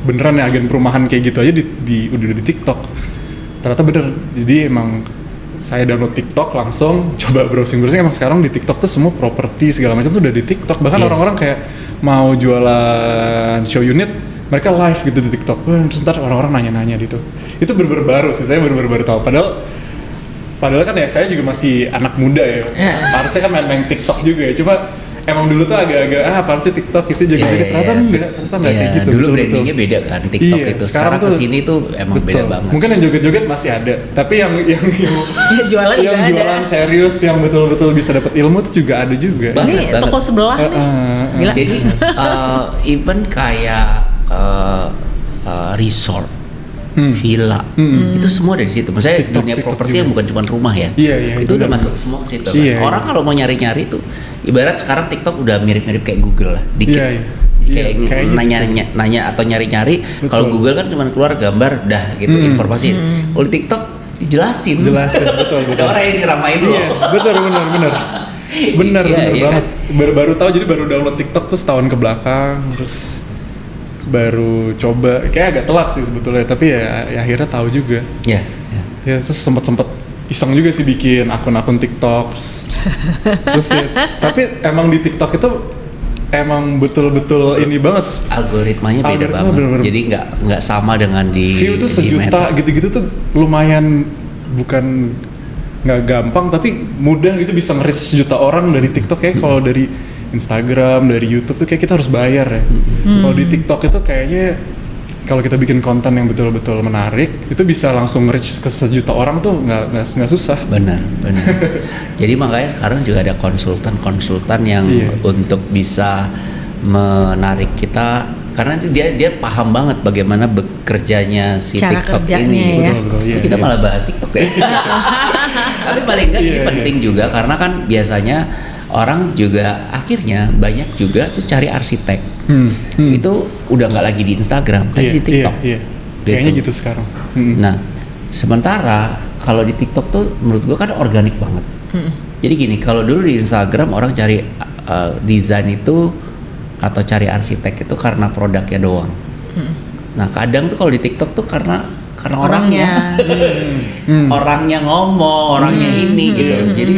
[SPEAKER 1] Beneran ya agen perumahan kayak gitu aja udah di TikTok. Ternyata bener. Jadi emang saya download TikTok langsung coba browsing emang sekarang di TikTok tuh semua properti segala macam tuh udah di TikTok. Bahkan orang-orang kayak mau jualan show unit mereka live gitu di TikTok. Terus ntar orang-orang nanya-nanya gitu. Itu bener-bener baru sih, saya bener-bener baru tahu. Padahal kan ya saya juga masih anak muda ya. Harusnya kan main-main TikTok juga ya. Cuma emang dulu tuh agak-agak apaan sih TikTok isi joget-joget, ternyata enggak kayak gitu.
[SPEAKER 2] Dulu
[SPEAKER 1] betul-betul.
[SPEAKER 2] brandingnya beda kan TikTok
[SPEAKER 1] Iya,
[SPEAKER 2] itu. Sekarang kesini tuh emang beda banget.
[SPEAKER 1] Mungkin yang joget-joget masih ada, tapi yang
[SPEAKER 3] Ya, jualan
[SPEAKER 1] yang
[SPEAKER 3] juga
[SPEAKER 1] jualan
[SPEAKER 3] ada.
[SPEAKER 1] serius yang betul-betul bisa dapat ilmu tuh juga ada juga.
[SPEAKER 2] Banget,
[SPEAKER 3] Ini toko sebelah nih. Gila.
[SPEAKER 2] Jadi even kayak resort, villa, itu semua dari situ. Maksudnya
[SPEAKER 1] TikTok,
[SPEAKER 2] dunia
[SPEAKER 1] TikTok
[SPEAKER 2] properti
[SPEAKER 1] juga.
[SPEAKER 2] yang bukan cuma rumah ya.
[SPEAKER 1] Iya,
[SPEAKER 2] itu udah
[SPEAKER 1] benar.
[SPEAKER 2] masuk semua ke situ.
[SPEAKER 1] Iya,
[SPEAKER 2] Kan? Orang kalau mau nyari-nyari tuh, ibarat sekarang TikTok udah mirip-mirip kayak Google lah, dikit.
[SPEAKER 1] Iya.
[SPEAKER 2] Kayak
[SPEAKER 1] Iya, kayaknya
[SPEAKER 2] nanya atau nyari-nyari. Kalau
[SPEAKER 1] Betul.
[SPEAKER 2] Google kan cuma keluar gambar, dah gitu informasi. Kalau di TikTok dijelasin.
[SPEAKER 1] Jelasin, betul.
[SPEAKER 2] Ada orang yang diramain lo.
[SPEAKER 1] Iya, bener. Bener
[SPEAKER 2] Iya,
[SPEAKER 1] banget.
[SPEAKER 2] kan?
[SPEAKER 1] Baru tahu, jadi baru download TikTok tuh setahun ke belakang, terus baru coba. Kayak agak telat sih sebetulnya, tapi ya akhirnya tahu juga.
[SPEAKER 2] Iya.
[SPEAKER 1] Ya terus sempet iseng juga sih bikin akun-akun TikTok terus ya, tapi emang di TikTok itu emang betul-betul ini banget.
[SPEAKER 2] Algoritmanya beda
[SPEAKER 1] Algoritma
[SPEAKER 2] banget.
[SPEAKER 1] bener-bener.
[SPEAKER 2] Jadi nggak sama dengan di
[SPEAKER 1] View tuh
[SPEAKER 2] di
[SPEAKER 1] sejuta
[SPEAKER 2] Meta.
[SPEAKER 1] gitu-gitu tuh lumayan, bukan nggak gampang tapi mudah gitu bisa nge-reach sejuta orang dari TikTok ya. Kalau dari Instagram, dari YouTube tuh kayak kita harus bayar ya. Kalau di TikTok itu kayaknya kalau kita bikin konten yang betul-betul menarik itu bisa langsung reach ke sejuta orang tuh nggak susah.
[SPEAKER 2] Benar. Jadi makanya sekarang juga ada konsultan yang
[SPEAKER 1] Iya.
[SPEAKER 2] untuk bisa menarik kita, karena itu dia paham banget bagaimana bekerjanya si
[SPEAKER 3] Cara
[SPEAKER 2] TikTok
[SPEAKER 3] kerjanya
[SPEAKER 2] ini.
[SPEAKER 3] ya.
[SPEAKER 1] Betul, iya,
[SPEAKER 2] Kita
[SPEAKER 1] iya.
[SPEAKER 2] malah bahas TikTok ya. Tapi paling enggak ini
[SPEAKER 1] Iya,
[SPEAKER 2] penting juga karena kan biasanya orang juga akhirnya banyak juga tuh cari arsitek. Itu udah nggak lagi di Instagram, tapi
[SPEAKER 1] Iya,
[SPEAKER 2] di TikTok.
[SPEAKER 1] iya. Kayaknya gitu sekarang.
[SPEAKER 2] Nah, sementara kalau di TikTok tuh menurut gua kan organik banget. Jadi gini, kalau dulu di Instagram orang cari desain itu atau cari arsitek itu karena produknya doang. Nah, kadang tuh kalau di TikTok tuh karena orangnya. Orangnya ngomong, orangnya ini gitu. Jadi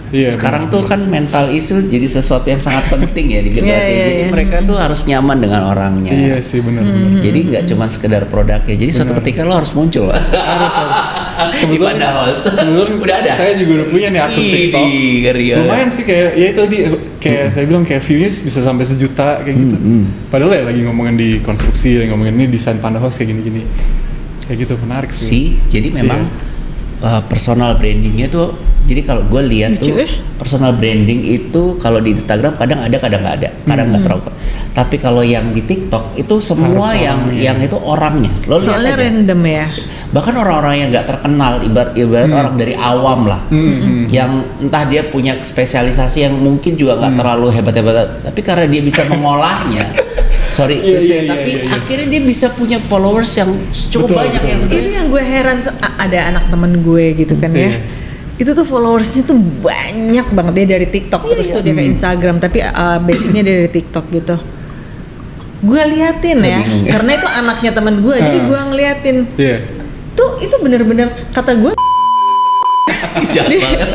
[SPEAKER 1] Iya,
[SPEAKER 2] sekarang tuh kan mental isu jadi sesuatu yang sangat penting ya di generasi.
[SPEAKER 3] Iya,
[SPEAKER 2] Jadi
[SPEAKER 3] iya.
[SPEAKER 2] mereka tuh harus nyaman dengan orangnya.
[SPEAKER 1] Iya sih benar.
[SPEAKER 2] Jadi nggak cuma sekedar produknya. Jadi suatu ketika lo harus muncul.
[SPEAKER 1] Harus.
[SPEAKER 2] Di Pandahouse.
[SPEAKER 1] Sebenarnya
[SPEAKER 2] Udah ada.
[SPEAKER 1] Saya juga udah punya nih akun TikTok.
[SPEAKER 2] Ngeri ya.
[SPEAKER 1] Lumayan sih kayak ya itu tadi kayak saya bilang kayak view-nya bisa sampai 1 juta kayak gitu. Padahal ya lagi ngomongin di konstruksi, lagi ngomongin ini desain Pandahouse kayak gini-gini. Kayak gitu menarik sih.
[SPEAKER 2] Jadi memang personal brandingnya tuh. Jadi kalau gue lihat
[SPEAKER 3] Lucu,
[SPEAKER 2] tuh personal branding itu kalau di Instagram kadang ada, kadang nggak ada, kadang nggak terlalu. Tapi kalau yang di TikTok itu semua
[SPEAKER 1] Harus
[SPEAKER 2] yang
[SPEAKER 1] orangnya.
[SPEAKER 2] yang itu orangnya. Lo lihat
[SPEAKER 3] Soalnya
[SPEAKER 2] aja.
[SPEAKER 3] random ya.
[SPEAKER 2] Bahkan orang-orang yang nggak terkenal, ibarat orang dari awam lah, yang entah dia punya spesialisasi yang mungkin juga nggak terlalu hebat-hebat, tapi karena dia bisa mengolahnya, sorry to say, tapi akhirnya dia bisa punya followers yang cukup
[SPEAKER 1] Betul,
[SPEAKER 2] banyak
[SPEAKER 1] betul.
[SPEAKER 2] yang
[SPEAKER 3] Itu
[SPEAKER 2] sebenarnya.
[SPEAKER 3] yang gue heran, ada anak temen gue gitu kan ya. Itu tuh followersnya tuh banyak banget dia dari TikTok, terus tuh dia ke Instagram, tapi basicnya dia dari TikTok gitu. Gue liatin ya,
[SPEAKER 2] bingung ya.
[SPEAKER 3] karena itu anaknya temen gue, jadi gue ngeliatin.
[SPEAKER 1] Iya.
[SPEAKER 3] Tuh itu bener-bener kata gue.
[SPEAKER 2] Jahat banget.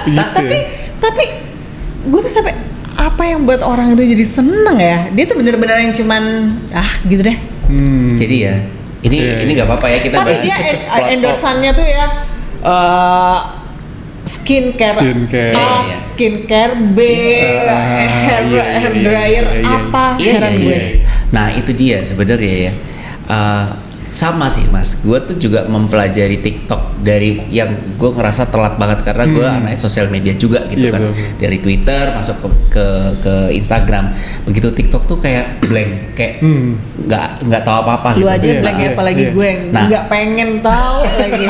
[SPEAKER 3] Iya. tapi gue tuh sampai apa yang buat orang itu jadi seneng ya? Dia tuh bener-bener yang cuman gitu deh.
[SPEAKER 2] Jadi ya, ini nggak apa-apa ya kita
[SPEAKER 3] Tapi
[SPEAKER 2] bahas
[SPEAKER 3] dia
[SPEAKER 2] platform.
[SPEAKER 3] endorsannya tuh ya skincare
[SPEAKER 1] Skincare.
[SPEAKER 3] A,
[SPEAKER 2] Iya.
[SPEAKER 3] skincare B, hair dryer apa, heran gue.
[SPEAKER 2] Nah itu dia sebenarnya ya. Sama sih mas, gue tuh juga mempelajari TikTok dari yang gue ngerasa telat banget karena gue anaknya sosial media juga gitu
[SPEAKER 1] Iya,
[SPEAKER 2] kan.
[SPEAKER 1] betul.
[SPEAKER 2] Dari Twitter masuk ke Instagram, begitu TikTok tuh kayak blank, kayak nggak tahu apa-apa.
[SPEAKER 3] Lu
[SPEAKER 2] gitu.
[SPEAKER 3] aja
[SPEAKER 1] Iya,
[SPEAKER 3] blank ya,
[SPEAKER 1] iya,
[SPEAKER 3] apalagi
[SPEAKER 1] iya.
[SPEAKER 3] gue yang
[SPEAKER 2] Nah.
[SPEAKER 3] nggak pengen tahu lagi.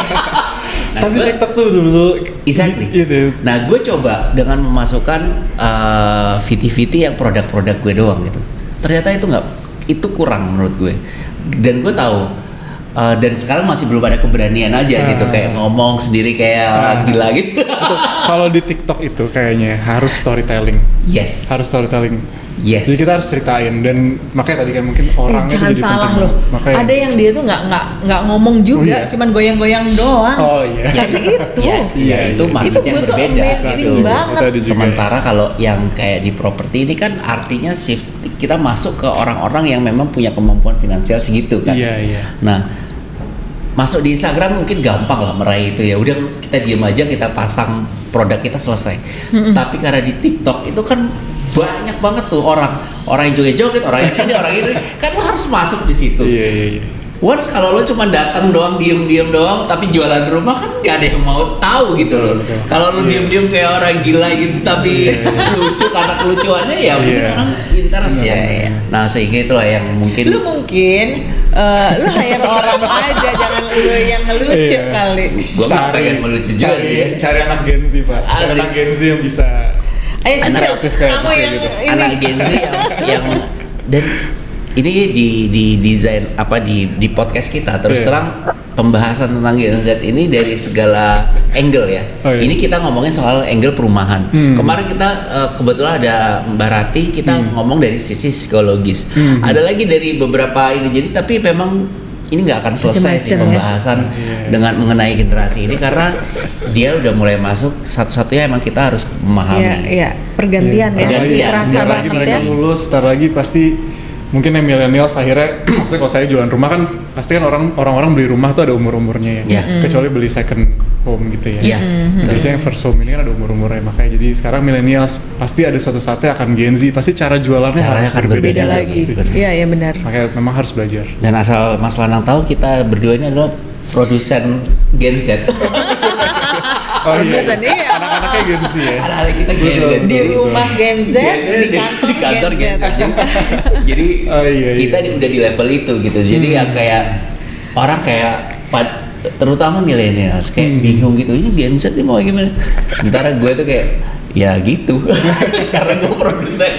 [SPEAKER 1] Tapi
[SPEAKER 2] gua-
[SPEAKER 1] TikTok tuh betul-betul
[SPEAKER 2] Exactly.
[SPEAKER 1] Gitu.
[SPEAKER 2] Nah, gue coba dengan memasukkan VT-VT yang produk-produk gue doang gitu. Ternyata itu kurang menurut gue. Dan gue tahu dan sekarang masih belum ada keberanian aja gitu, kayak ngomong sendiri kayak gila gitu.
[SPEAKER 1] Betul. Kalau di TikTok itu kayaknya harus storytelling.
[SPEAKER 2] Yes.
[SPEAKER 1] Harus storytelling.
[SPEAKER 2] Yes.
[SPEAKER 1] Jadi kita harus ceritain dan makanya tadi kan mungkin orangnya tuh
[SPEAKER 3] Jangan
[SPEAKER 1] jadi
[SPEAKER 3] salah
[SPEAKER 1] penting.
[SPEAKER 3] loh.
[SPEAKER 1] Makanya
[SPEAKER 3] Ada yang dia tuh nggak ngomong juga,
[SPEAKER 1] Oh, iya.
[SPEAKER 3] cuman goyang-goyang doang.
[SPEAKER 1] Oh iya.
[SPEAKER 3] Tapi itu.
[SPEAKER 2] Ya,
[SPEAKER 1] Iya,
[SPEAKER 2] itu
[SPEAKER 1] iya.
[SPEAKER 2] market
[SPEAKER 3] Itu
[SPEAKER 2] yang
[SPEAKER 3] gue tuh
[SPEAKER 2] berbeda
[SPEAKER 3] amazing
[SPEAKER 2] gitu.
[SPEAKER 3] banget.
[SPEAKER 1] Itu ada juga.
[SPEAKER 2] Sementara kalau yang kayak di properti ini kan artinya shift, kita masuk ke orang-orang yang memang punya kemampuan finansial segitu kan.
[SPEAKER 1] Iya, iya.
[SPEAKER 2] Nah, masuk di Instagram mungkin gampang lah meraih itu ya. Udah kita diem aja, kita pasang produk kita selesai. Tapi karena di TikTok itu kan banyak banget tuh orang yang joget-joget, orang yang ini, orang ini, kan lo harus masuk di situ.
[SPEAKER 1] Iya.
[SPEAKER 2] Once kalau lo cuma datang doang, diem doang, tapi jualan rumah kan gak ada yang mau tahu gitu loh.
[SPEAKER 1] Betul.
[SPEAKER 2] Kalau lo diem kayak orang gila gitu, tapi lucu karena kelucuannya ya mungkin
[SPEAKER 1] Iya.
[SPEAKER 2] orang interest ya. Nah sehingga itulah yang mungkin.
[SPEAKER 3] Lu mungkin lu hire orang aja, jangan lu yang ngelucu
[SPEAKER 1] Iya.
[SPEAKER 3] kali.
[SPEAKER 2] Gua nggak pengen melucu juga sih ya.
[SPEAKER 1] Cari anak Gen Z Pak. Cari
[SPEAKER 2] Asik.
[SPEAKER 1] anak Gen Z yang bisa
[SPEAKER 3] Ayo Sisil,
[SPEAKER 1] kreatif kayak
[SPEAKER 3] kamu yang
[SPEAKER 1] gitu.
[SPEAKER 3] ini.
[SPEAKER 2] Anak Gen Z yang dan ini di desain apa di podcast kita terus
[SPEAKER 1] Iya.
[SPEAKER 2] terang pembahasan tentang Gen Z ini dari segala angle ya.
[SPEAKER 1] Oh, iya.
[SPEAKER 2] Ini kita ngomongin soal angle perumahan. Kemarin kita kebetulan ada Mbak Rati, kita ngomong dari sisi psikologis. Ada lagi dari beberapa ini, jadi tapi memang ini nggak akan selesai sih
[SPEAKER 3] Macem-macem ya.
[SPEAKER 2] pembahasan dengan mengenai generasi ini karena dia udah mulai masuk satu-satunya emang kita harus memahami.
[SPEAKER 3] Iya, pergantian ya.
[SPEAKER 2] Pergantian.
[SPEAKER 3] Terasa
[SPEAKER 1] Sebentar lagi
[SPEAKER 3] banget
[SPEAKER 1] mereka
[SPEAKER 3] ya.
[SPEAKER 1] lulus, ntar lagi pasti mungkin yang millennials akhirnya maksudnya kalau saya jualan rumah kan pasti kan orang-orang beli rumah tuh ada umur-umurnya ya.
[SPEAKER 2] Iya.
[SPEAKER 1] Kecuali beli second home gitu ya.
[SPEAKER 2] Iya.
[SPEAKER 1] Biasanya yang first home ini kan ada umur-umurnya, makanya jadi sekarang millennials pasti ada suatu saatnya akan Gen Z, pasti cara jualannya
[SPEAKER 2] Caranya
[SPEAKER 1] harus
[SPEAKER 2] akan berbeda lagi.
[SPEAKER 1] pasti.
[SPEAKER 3] Iya, iya benar.
[SPEAKER 1] Makanya memang harus belajar.
[SPEAKER 2] Dan asal Mas Lanang tahu kita berdua ini adalah produsen Gen Z.
[SPEAKER 1] Oh iya,
[SPEAKER 3] Produsen, iya.
[SPEAKER 1] anak-anaknya Gen Z ya.
[SPEAKER 2] Anak-anak kita Gen Z.
[SPEAKER 3] Di
[SPEAKER 2] Jadi-
[SPEAKER 3] rumah Gen Z, di kantor Gen Z.
[SPEAKER 2] Jadi
[SPEAKER 1] Oh, iya,
[SPEAKER 2] kita udah di level itu gitu. Jadi yang kayak orang kayak terutama millennials kayak bingung gitu. Ini Gen Z ini mau gimana? Sementara gue tuh kayak ya gitu. Karena gue produsen.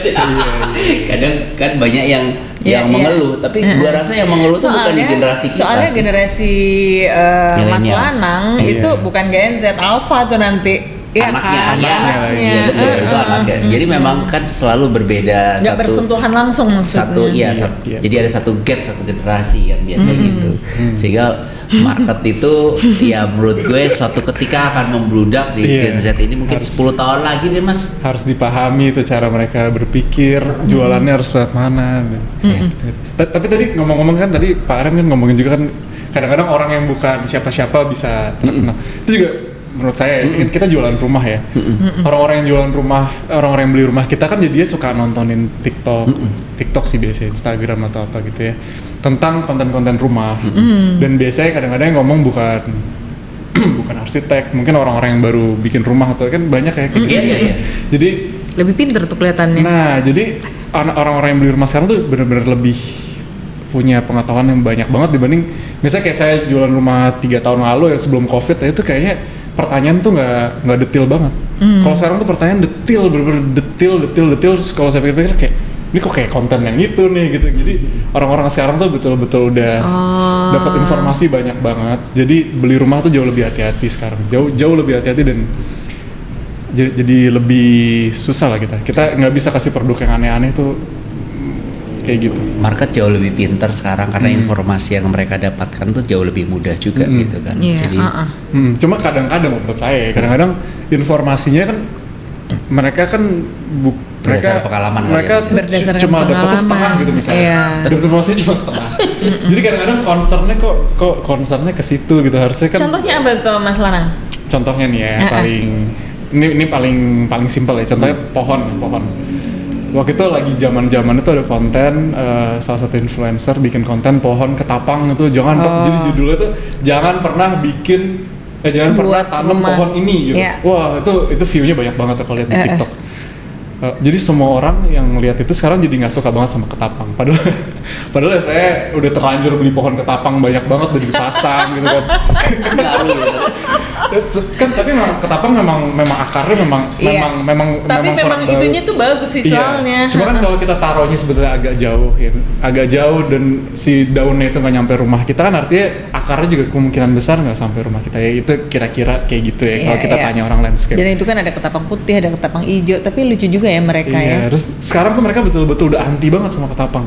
[SPEAKER 2] Kadang kan banyak yang
[SPEAKER 3] Iya,
[SPEAKER 2] mengeluh, tapi gue rasa yang mengeluh tuh bukan di generasi kita.
[SPEAKER 3] Soalnya
[SPEAKER 2] sih.
[SPEAKER 3] generasi Mas
[SPEAKER 2] Millennials.
[SPEAKER 3] Lanang
[SPEAKER 1] Iya.
[SPEAKER 3] itu bukan Gen Z, Alpha tuh nanti. Iya
[SPEAKER 2] Anaknya,
[SPEAKER 3] kan?
[SPEAKER 2] anaknya
[SPEAKER 1] lagi.
[SPEAKER 2] Iya betul, itu anaknya. Jadi memang kan selalu berbeda
[SPEAKER 3] Nggak bersentuhan langsung maksudnya.
[SPEAKER 2] satu
[SPEAKER 1] Iya.
[SPEAKER 2] jadi ada satu gap, satu generasi kan biasanya gitu. Sehingga market itu ya menurut gue suatu ketika akan membludak di
[SPEAKER 1] Iya.
[SPEAKER 2] Gen Z ini mungkin
[SPEAKER 1] Harus.
[SPEAKER 2] 10 tahun lagi deh Mas.
[SPEAKER 1] Harus dipahami itu cara mereka berpikir, jualannya harus lewat mana. Gitu. Tapi tadi ngomong-ngomong kan tadi Pak Arem kan ngomongin juga kan kadang-kadang orang yang bukan siapa-siapa bisa terkenal. Itu juga menurut saya kan kita jualan rumah ya. Orang-orang yang jualan rumah, orang-orang yang beli rumah kita kan jadinya suka nontonin TikTok sih biasanya, Instagram atau apa gitu ya. Tentang konten-konten rumah. Dan biasanya kadang-kadang yang ngomong bukan bukan arsitek, mungkin orang-orang yang baru bikin rumah atau kan banyak ya kayak gitu.
[SPEAKER 2] Iya.
[SPEAKER 1] Jadi
[SPEAKER 3] Lebih pinter tuh kelihatannya.
[SPEAKER 1] nah, jadi orang-orang yang beli rumah sekarang tuh benar-benar lebih punya pengetahuan yang banyak banget dibanding misalnya kayak saya jualan rumah 3 tahun lalu ya sebelum Covid ya itu kayaknya pertanyaan tuh nggak detail banget. Kalau sekarang tuh pertanyaan detail, bener-bener detail. Terus kalau saya pikir-pikir kayak ini kok kayak konten yang itu nih gitu. Jadi orang-orang sekarang tuh betul-betul udah dapat informasi banyak banget. Jadi beli rumah tuh jauh lebih hati-hati sekarang. Jauh lebih hati-hati dan jadi lebih susah lah kita. Kita nggak bisa kasih produk yang aneh-aneh tuh kayak gitu.
[SPEAKER 2] Market jauh lebih pintar sekarang karena informasi yang mereka dapatkan tuh jauh lebih mudah juga gitu kan.
[SPEAKER 3] Iya,
[SPEAKER 2] Jadi
[SPEAKER 1] Cuma kadang-kadang menurut saya ya, kadang-kadang informasinya kan mereka kan
[SPEAKER 2] Berdasarkan pengalaman kali
[SPEAKER 1] mereka
[SPEAKER 2] ya,
[SPEAKER 1] tuh
[SPEAKER 3] Berdasarkan
[SPEAKER 1] cuma dapat
[SPEAKER 3] pengalaman.
[SPEAKER 1] setengah gitu misalnya.
[SPEAKER 3] Iya.
[SPEAKER 1] Dapat informasi cuma setengah. Jadi kadang-kadang concernnya ke situ gitu harusnya kan.
[SPEAKER 3] Contohnya apa tuh Mas Lanang?
[SPEAKER 1] Contohnya nih ya ini paling simpel ya. Contohnya pohon. Waktu itu lagi zaman itu ada konten salah satu influencer bikin konten pohon ketapang itu jadi judulnya tuh jangan pernah jangan pernah
[SPEAKER 3] Buat
[SPEAKER 1] tanam
[SPEAKER 3] rumah.
[SPEAKER 1] pohon ini gitu.
[SPEAKER 3] Iya.
[SPEAKER 1] Wah, itu view-nya banyak banget ya kalau lihat di TikTok. Jadi semua orang yang lihat itu sekarang jadi nggak suka banget sama ketapang. Padahal saya udah terlanjur beli pohon ketapang banyak banget udah dipasang gitu kan. Kan tapi memang ketapang memang akarnya memang
[SPEAKER 3] Iya.
[SPEAKER 1] memang
[SPEAKER 3] Tapi memang
[SPEAKER 1] kurang
[SPEAKER 3] itunya tuh bagus visualnya.
[SPEAKER 1] Iya. Cuma kan kalau kita taruhnya sebetulnya agak jauh dan si daunnya itu nggak nyampe rumah kita kan artinya akarnya juga kemungkinan besar nggak sampai rumah kita ya itu kira-kira kayak gitu ya kalau kita tanya orang landscape.
[SPEAKER 3] Jadi itu kan ada ketapang putih, ada ketapang hijau, tapi lucu juga ya mereka ya.
[SPEAKER 1] Terus sekarang tuh mereka betul-betul udah anti banget sama ketapang,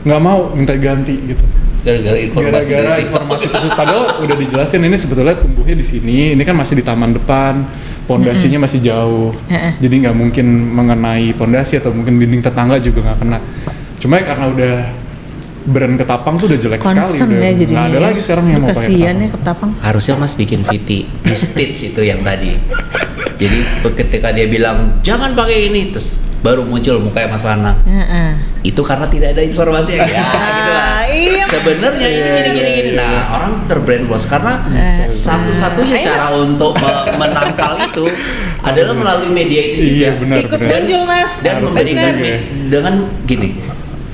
[SPEAKER 1] nggak mau minta ganti gitu.
[SPEAKER 2] gara-gara informasi
[SPEAKER 1] Gara-gara
[SPEAKER 2] dari TikTok.
[SPEAKER 1] informasi tersebut padahal udah dijelasin ini sebetulnya tumbuhnya di sini, ini kan masih di taman depan, pondasinya masih jauh, jadi nggak mungkin mengenai pondasi atau mungkin dinding tetangga juga nggak kena. Cuma ya karena udah brand ketapang tuh udah jelek sekali,
[SPEAKER 3] Concern
[SPEAKER 1] udah
[SPEAKER 3] ya jadinya.
[SPEAKER 1] nggak ada lagi sekarang yang mau pakai
[SPEAKER 3] Kasian
[SPEAKER 1] ketapang.
[SPEAKER 3] ya ketapang.
[SPEAKER 2] Harusnya Mas bikin VT di stage itu yang tadi. Jadi ketika dia bilang jangan pakai ini, terus baru muncul mukanya Mas Lanang. Itu karena tidak ada informasi ya, gitu lah.
[SPEAKER 3] Iya.
[SPEAKER 2] Sebenarnya ini gini. Nah, orang terbrainwash karena satu-satunya
[SPEAKER 3] Ayo,
[SPEAKER 2] cara
[SPEAKER 3] Mas.
[SPEAKER 2] untuk menangkal itu adalah melalui media itu juga.
[SPEAKER 1] Iya benar.
[SPEAKER 3] Ikut
[SPEAKER 1] benar.
[SPEAKER 3] muncul Mas.
[SPEAKER 2] Dan
[SPEAKER 1] Harus
[SPEAKER 2] memberikan
[SPEAKER 1] benar.
[SPEAKER 2] dengan gini.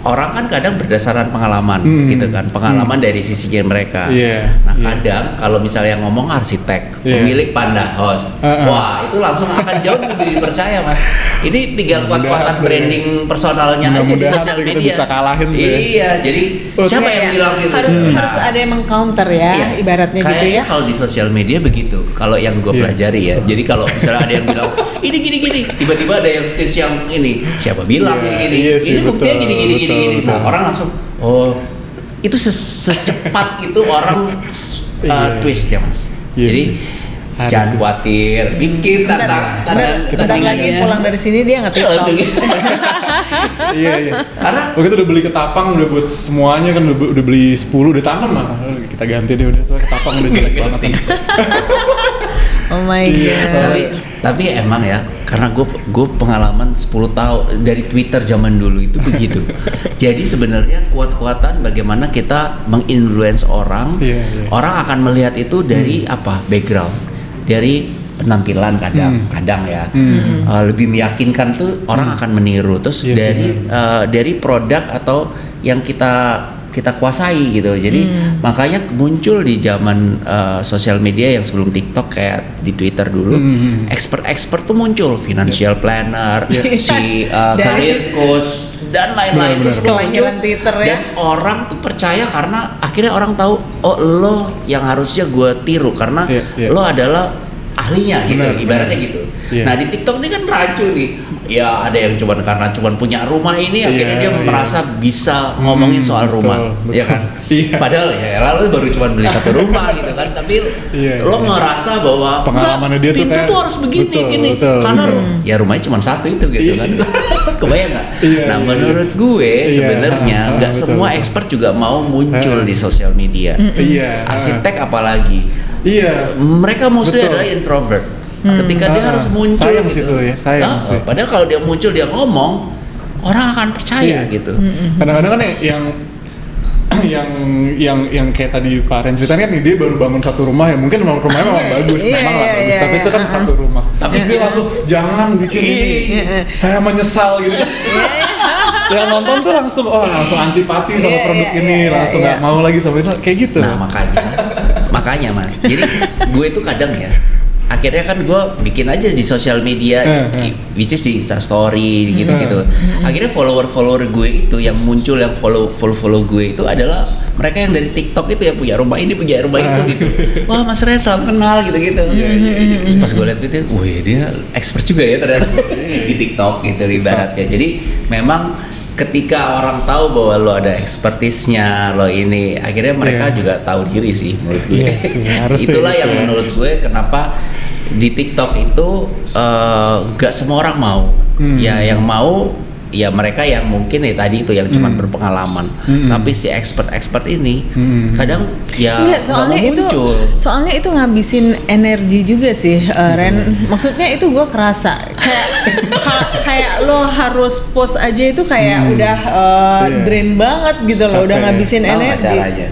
[SPEAKER 2] Orang kan kadang berdasarkan pengalaman gitu kan, pengalaman dari sisinya mereka.
[SPEAKER 1] Iya,
[SPEAKER 2] Nah
[SPEAKER 1] iya.
[SPEAKER 2] kadang kalau misalnya yang ngomong arsitek,
[SPEAKER 1] Iya.
[SPEAKER 2] pemilik Panda House, wah itu langsung akan jauh lebih dipercaya Mas. Ini tinggal kuat-kuatan
[SPEAKER 1] Mudah-mudahan
[SPEAKER 2] branding personalnya aja di
[SPEAKER 1] Mudah-mudahan
[SPEAKER 2] sosial
[SPEAKER 1] kita
[SPEAKER 2] media.
[SPEAKER 1] bisa kalahin tuh ya.
[SPEAKER 2] Iya, jadi siapa yang bilang gitu?
[SPEAKER 3] Harus ada yang meng-counter ya,
[SPEAKER 2] Iya.
[SPEAKER 3] ibaratnya gitu
[SPEAKER 2] Kayaknya
[SPEAKER 3] ya.
[SPEAKER 2] kalau di sosial media begitu. Kalau yang gue
[SPEAKER 1] Iya.
[SPEAKER 2] pelajari ya. Jadi kalau misalnya ada yang bilang ini gini, tiba-tiba ada yang stage yang ini siapa bilang
[SPEAKER 1] Iya,
[SPEAKER 2] gini.
[SPEAKER 1] iya sih,
[SPEAKER 2] Ini buktinya
[SPEAKER 1] betul,
[SPEAKER 2] gini.
[SPEAKER 1] betul.
[SPEAKER 2] Nah, orang langsung oh itu secepat itu orang twist ya Mas.
[SPEAKER 1] Iya
[SPEAKER 2] Jadi
[SPEAKER 1] sih. Harus
[SPEAKER 2] jangan
[SPEAKER 1] sih.
[SPEAKER 2] khawatir, bikin
[SPEAKER 3] Bentar lagi pulang dari sini dia nge-TikTok.
[SPEAKER 1] Iya.
[SPEAKER 2] Karena
[SPEAKER 1] Waktu itu udah beli ketapang, udah buat semuanya kan, udah beli 10, udah tanam lah. Kita ganti deh udah, soalnya ketapang udah jelek banget.
[SPEAKER 3] Oh my
[SPEAKER 1] Iya,
[SPEAKER 3] god.
[SPEAKER 2] tapi emang ya, karena gue pengalaman 10 tahun dari Twitter zaman dulu itu begitu. Jadi sebenarnya kuat-kuatan bagaimana kita menginfluence orang.
[SPEAKER 1] Iya.
[SPEAKER 2] Orang akan melihat itu dari apa? Background, dari penampilan kadang ya. Lebih meyakinkan tuh orang akan meniru. Terus
[SPEAKER 1] Iya,
[SPEAKER 2] dari produk atau yang kita kuasai gitu. Jadi makanya muncul di zaman sosial media yang sebelum TikTok kayak di Twitter dulu, expert tuh muncul, financial planner, si career coach dan lain-lain.
[SPEAKER 1] Benar-benar.
[SPEAKER 2] Terus muncul,
[SPEAKER 3] Kelahiran Twitter ya.
[SPEAKER 2] dan orang tuh percaya karena akhirnya orang tahu, oh lo yang harusnya gue tiru karena
[SPEAKER 1] Iya.
[SPEAKER 2] lo adalah ahlinya gitu,
[SPEAKER 1] Benar,
[SPEAKER 2] ibaratnya
[SPEAKER 1] benar.
[SPEAKER 2] gitu.
[SPEAKER 1] Iya.
[SPEAKER 2] Nah di TikTok ini kan rancu nih. Ya ada yang karena punya rumah ini akhirnya dia merasa bisa ngomongin soal rumah,
[SPEAKER 1] betul.
[SPEAKER 2] ya kan?
[SPEAKER 1] Iya.
[SPEAKER 2] Padahal ya lalu baru cuma beli satu rumah gitu kan, tapi lo ngerasa bahwa
[SPEAKER 1] Pengalamannya dia tuh
[SPEAKER 2] pintu
[SPEAKER 1] kayak-
[SPEAKER 2] tuh harus begini
[SPEAKER 1] betul,
[SPEAKER 2] gini,
[SPEAKER 1] betul,
[SPEAKER 2] karena
[SPEAKER 1] betul.
[SPEAKER 2] ya rumahnya cuma satu itu gitu kan. Kebayang nggak?
[SPEAKER 1] Iya,
[SPEAKER 2] Nah
[SPEAKER 1] iya,
[SPEAKER 2] menurut gue
[SPEAKER 1] Iya,
[SPEAKER 2] sebenarnya nggak
[SPEAKER 1] betul,
[SPEAKER 2] semua
[SPEAKER 1] betul.
[SPEAKER 2] expert juga mau muncul di sosial media.
[SPEAKER 1] Iya.
[SPEAKER 2] Arsitek apalagi.
[SPEAKER 1] Iya.
[SPEAKER 2] Mereka mostly
[SPEAKER 1] Betul.
[SPEAKER 2] adalah introvert. Ketika dia harus muncul
[SPEAKER 1] Sayang
[SPEAKER 2] gitu.
[SPEAKER 1] sih itu ya, sayang sih.
[SPEAKER 2] Padahal kalau dia muncul dia ngomong, orang akan percaya
[SPEAKER 1] Iya.
[SPEAKER 2] gitu.
[SPEAKER 1] Kadang-kadang kan yang kayak tadi Pak Ren ceritain kan dia baru bangun satu rumah ya, mungkin rumahnya memang bagus,
[SPEAKER 3] Iya,
[SPEAKER 1] memang lah
[SPEAKER 3] iya,
[SPEAKER 1] bagus,
[SPEAKER 3] iya,
[SPEAKER 1] tapi itu kan
[SPEAKER 3] iya.
[SPEAKER 1] satu rumah.
[SPEAKER 2] Tapi
[SPEAKER 1] Terus dia langsung jangan bikin ini, saya menyesal gitu. Yang nonton tuh langsung antipati sama
[SPEAKER 3] Iya,
[SPEAKER 1] produk
[SPEAKER 3] iya,
[SPEAKER 1] ini,
[SPEAKER 3] iya,
[SPEAKER 1] langsung
[SPEAKER 3] iya.
[SPEAKER 1] nggak mau lagi sama itu, kayak gitu.
[SPEAKER 2] Nah makanya Mas. Jadi gue tuh kadang ya, akhirnya kan gue bikin aja di sosial media, which is di Instastory gitu-gitu. Akhirnya follower gue itu yang muncul, yang follow gue itu adalah mereka yang dari TikTok itu ya, punya rumah ini, punya rumah itu gitu. Wah Mas Ren salam kenal gitu-gitu. Terus pas gue liat video, wih dia expert juga ya ternyata di TikTok gitu ibaratnya. Jadi memang ketika orang tahu bahwa lo ada expertise-nya, lo ini, akhirnya mereka juga tahu diri sih menurut gue.
[SPEAKER 1] Iya sih, harus sih
[SPEAKER 2] Itulah
[SPEAKER 1] gitu
[SPEAKER 2] yang
[SPEAKER 1] ya.
[SPEAKER 2] menurut gue kenapa di TikTok itu nggak semua orang mau. Ya yang mau ya mereka yang mungkin ya tadi itu yang cuma berpengalaman. Tapi si expert ini kadang ya
[SPEAKER 3] Enggak,
[SPEAKER 2] nggak mau muncul.
[SPEAKER 3] soalnya itu ngabisin energi juga sih, Ren. Maksudnya itu gue kerasa kayak lo harus post aja itu kayak udah drain banget gitu loh, udah
[SPEAKER 1] Capek.
[SPEAKER 3] ngabisin
[SPEAKER 2] Tahu nggak
[SPEAKER 3] energi.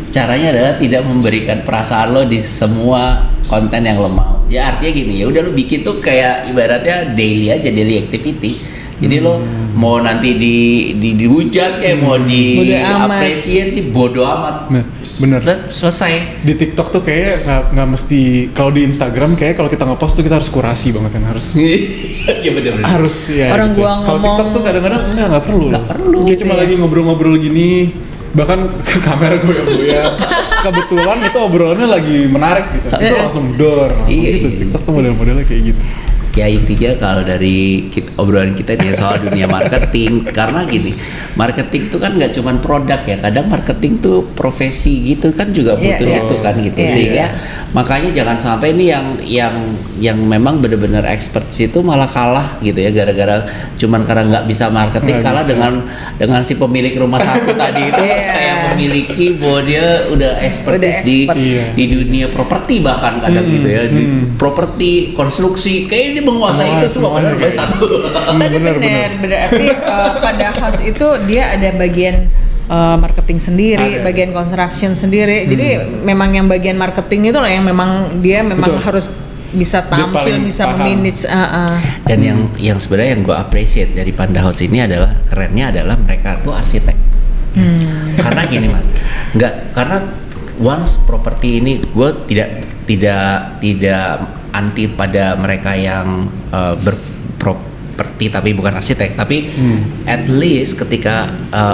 [SPEAKER 2] caranya adalah tidak memberikan perasaan lo di semua konten yang lo mau. Ya artinya gini, ya udah lo bikin tuh kayak ibaratnya daily activity. Jadi lo mau nanti dihujat kayak mau
[SPEAKER 3] Bodo amat.
[SPEAKER 2] apresiasi sih bodo amat.
[SPEAKER 1] Bener.
[SPEAKER 2] Dan selesai.
[SPEAKER 1] Di TikTok tuh kayak nggak mesti, kalau di Instagram kayak kalau kita ngepost tuh kita harus kurasi banget kan, harus
[SPEAKER 2] Iya bener-bener.
[SPEAKER 1] harus ya.
[SPEAKER 3] Orang
[SPEAKER 1] gitu.
[SPEAKER 3] gua
[SPEAKER 1] Kalau
[SPEAKER 3] ngomong-
[SPEAKER 1] TikTok tuh kadang-kadang nggak perlu.
[SPEAKER 2] Nggak perlu.
[SPEAKER 1] Kayak
[SPEAKER 3] Gitu
[SPEAKER 1] cuma
[SPEAKER 3] ya.
[SPEAKER 1] lagi ngobrol-ngobrol gini, bahkan kamera goyang-goyang. Kebetulan itu obrolannya lagi menarik gitu. Itu langsung door. Langsung
[SPEAKER 2] Iya,
[SPEAKER 1] gitu.
[SPEAKER 2] iya.
[SPEAKER 1] TikTok tuh model-modelnya kayak gitu.
[SPEAKER 2] Ya intinya kalau dari obrolan kita nih soal dunia marketing, karena gini, marketing itu kan nggak cuman produk ya, kadang marketing tuh profesi gitu kan juga
[SPEAKER 3] Iya,
[SPEAKER 2] butuh
[SPEAKER 3] iya.
[SPEAKER 2] itu kan gitu,
[SPEAKER 3] Iya,
[SPEAKER 2] sehingga
[SPEAKER 3] iya.
[SPEAKER 2] makanya jangan sampai ini yang memang benar-benar expert itu malah kalah gitu ya, gara-gara cuman karena nggak bisa marketing,
[SPEAKER 1] Nggak
[SPEAKER 2] kalah
[SPEAKER 1] bisa.
[SPEAKER 2] dengan si pemilik rumah satu tadi itu
[SPEAKER 3] Iya.
[SPEAKER 2] kayak memiliki bahwa dia udah expertise di
[SPEAKER 3] expert.
[SPEAKER 1] Iya.
[SPEAKER 2] di dunia properti bahkan kadang gitu ya, di properti konstruksi kayak dia menguasai itu semua padahal
[SPEAKER 1] semuanya
[SPEAKER 2] dia satu.
[SPEAKER 3] Tapi
[SPEAKER 1] Bener.
[SPEAKER 3] berarti pada house itu dia ada bagian marketing sendiri,
[SPEAKER 1] Ada.
[SPEAKER 3] bagian construction sendiri. Jadi memang yang bagian marketing itu lah yang memang dia memang
[SPEAKER 1] Betul.
[SPEAKER 3] harus bisa
[SPEAKER 1] Dia
[SPEAKER 3] tampil,
[SPEAKER 1] paling
[SPEAKER 3] bisa
[SPEAKER 1] paham.
[SPEAKER 3] memanage.
[SPEAKER 2] Dan yang sebenarnya yang gue appreciate dari Panda House ini adalah kerennya adalah mereka tuh arsitek. Karena gini mas, karena once properti ini gue tidak anti pada mereka yang berproperti tapi bukan arsitek, tapi at least ketika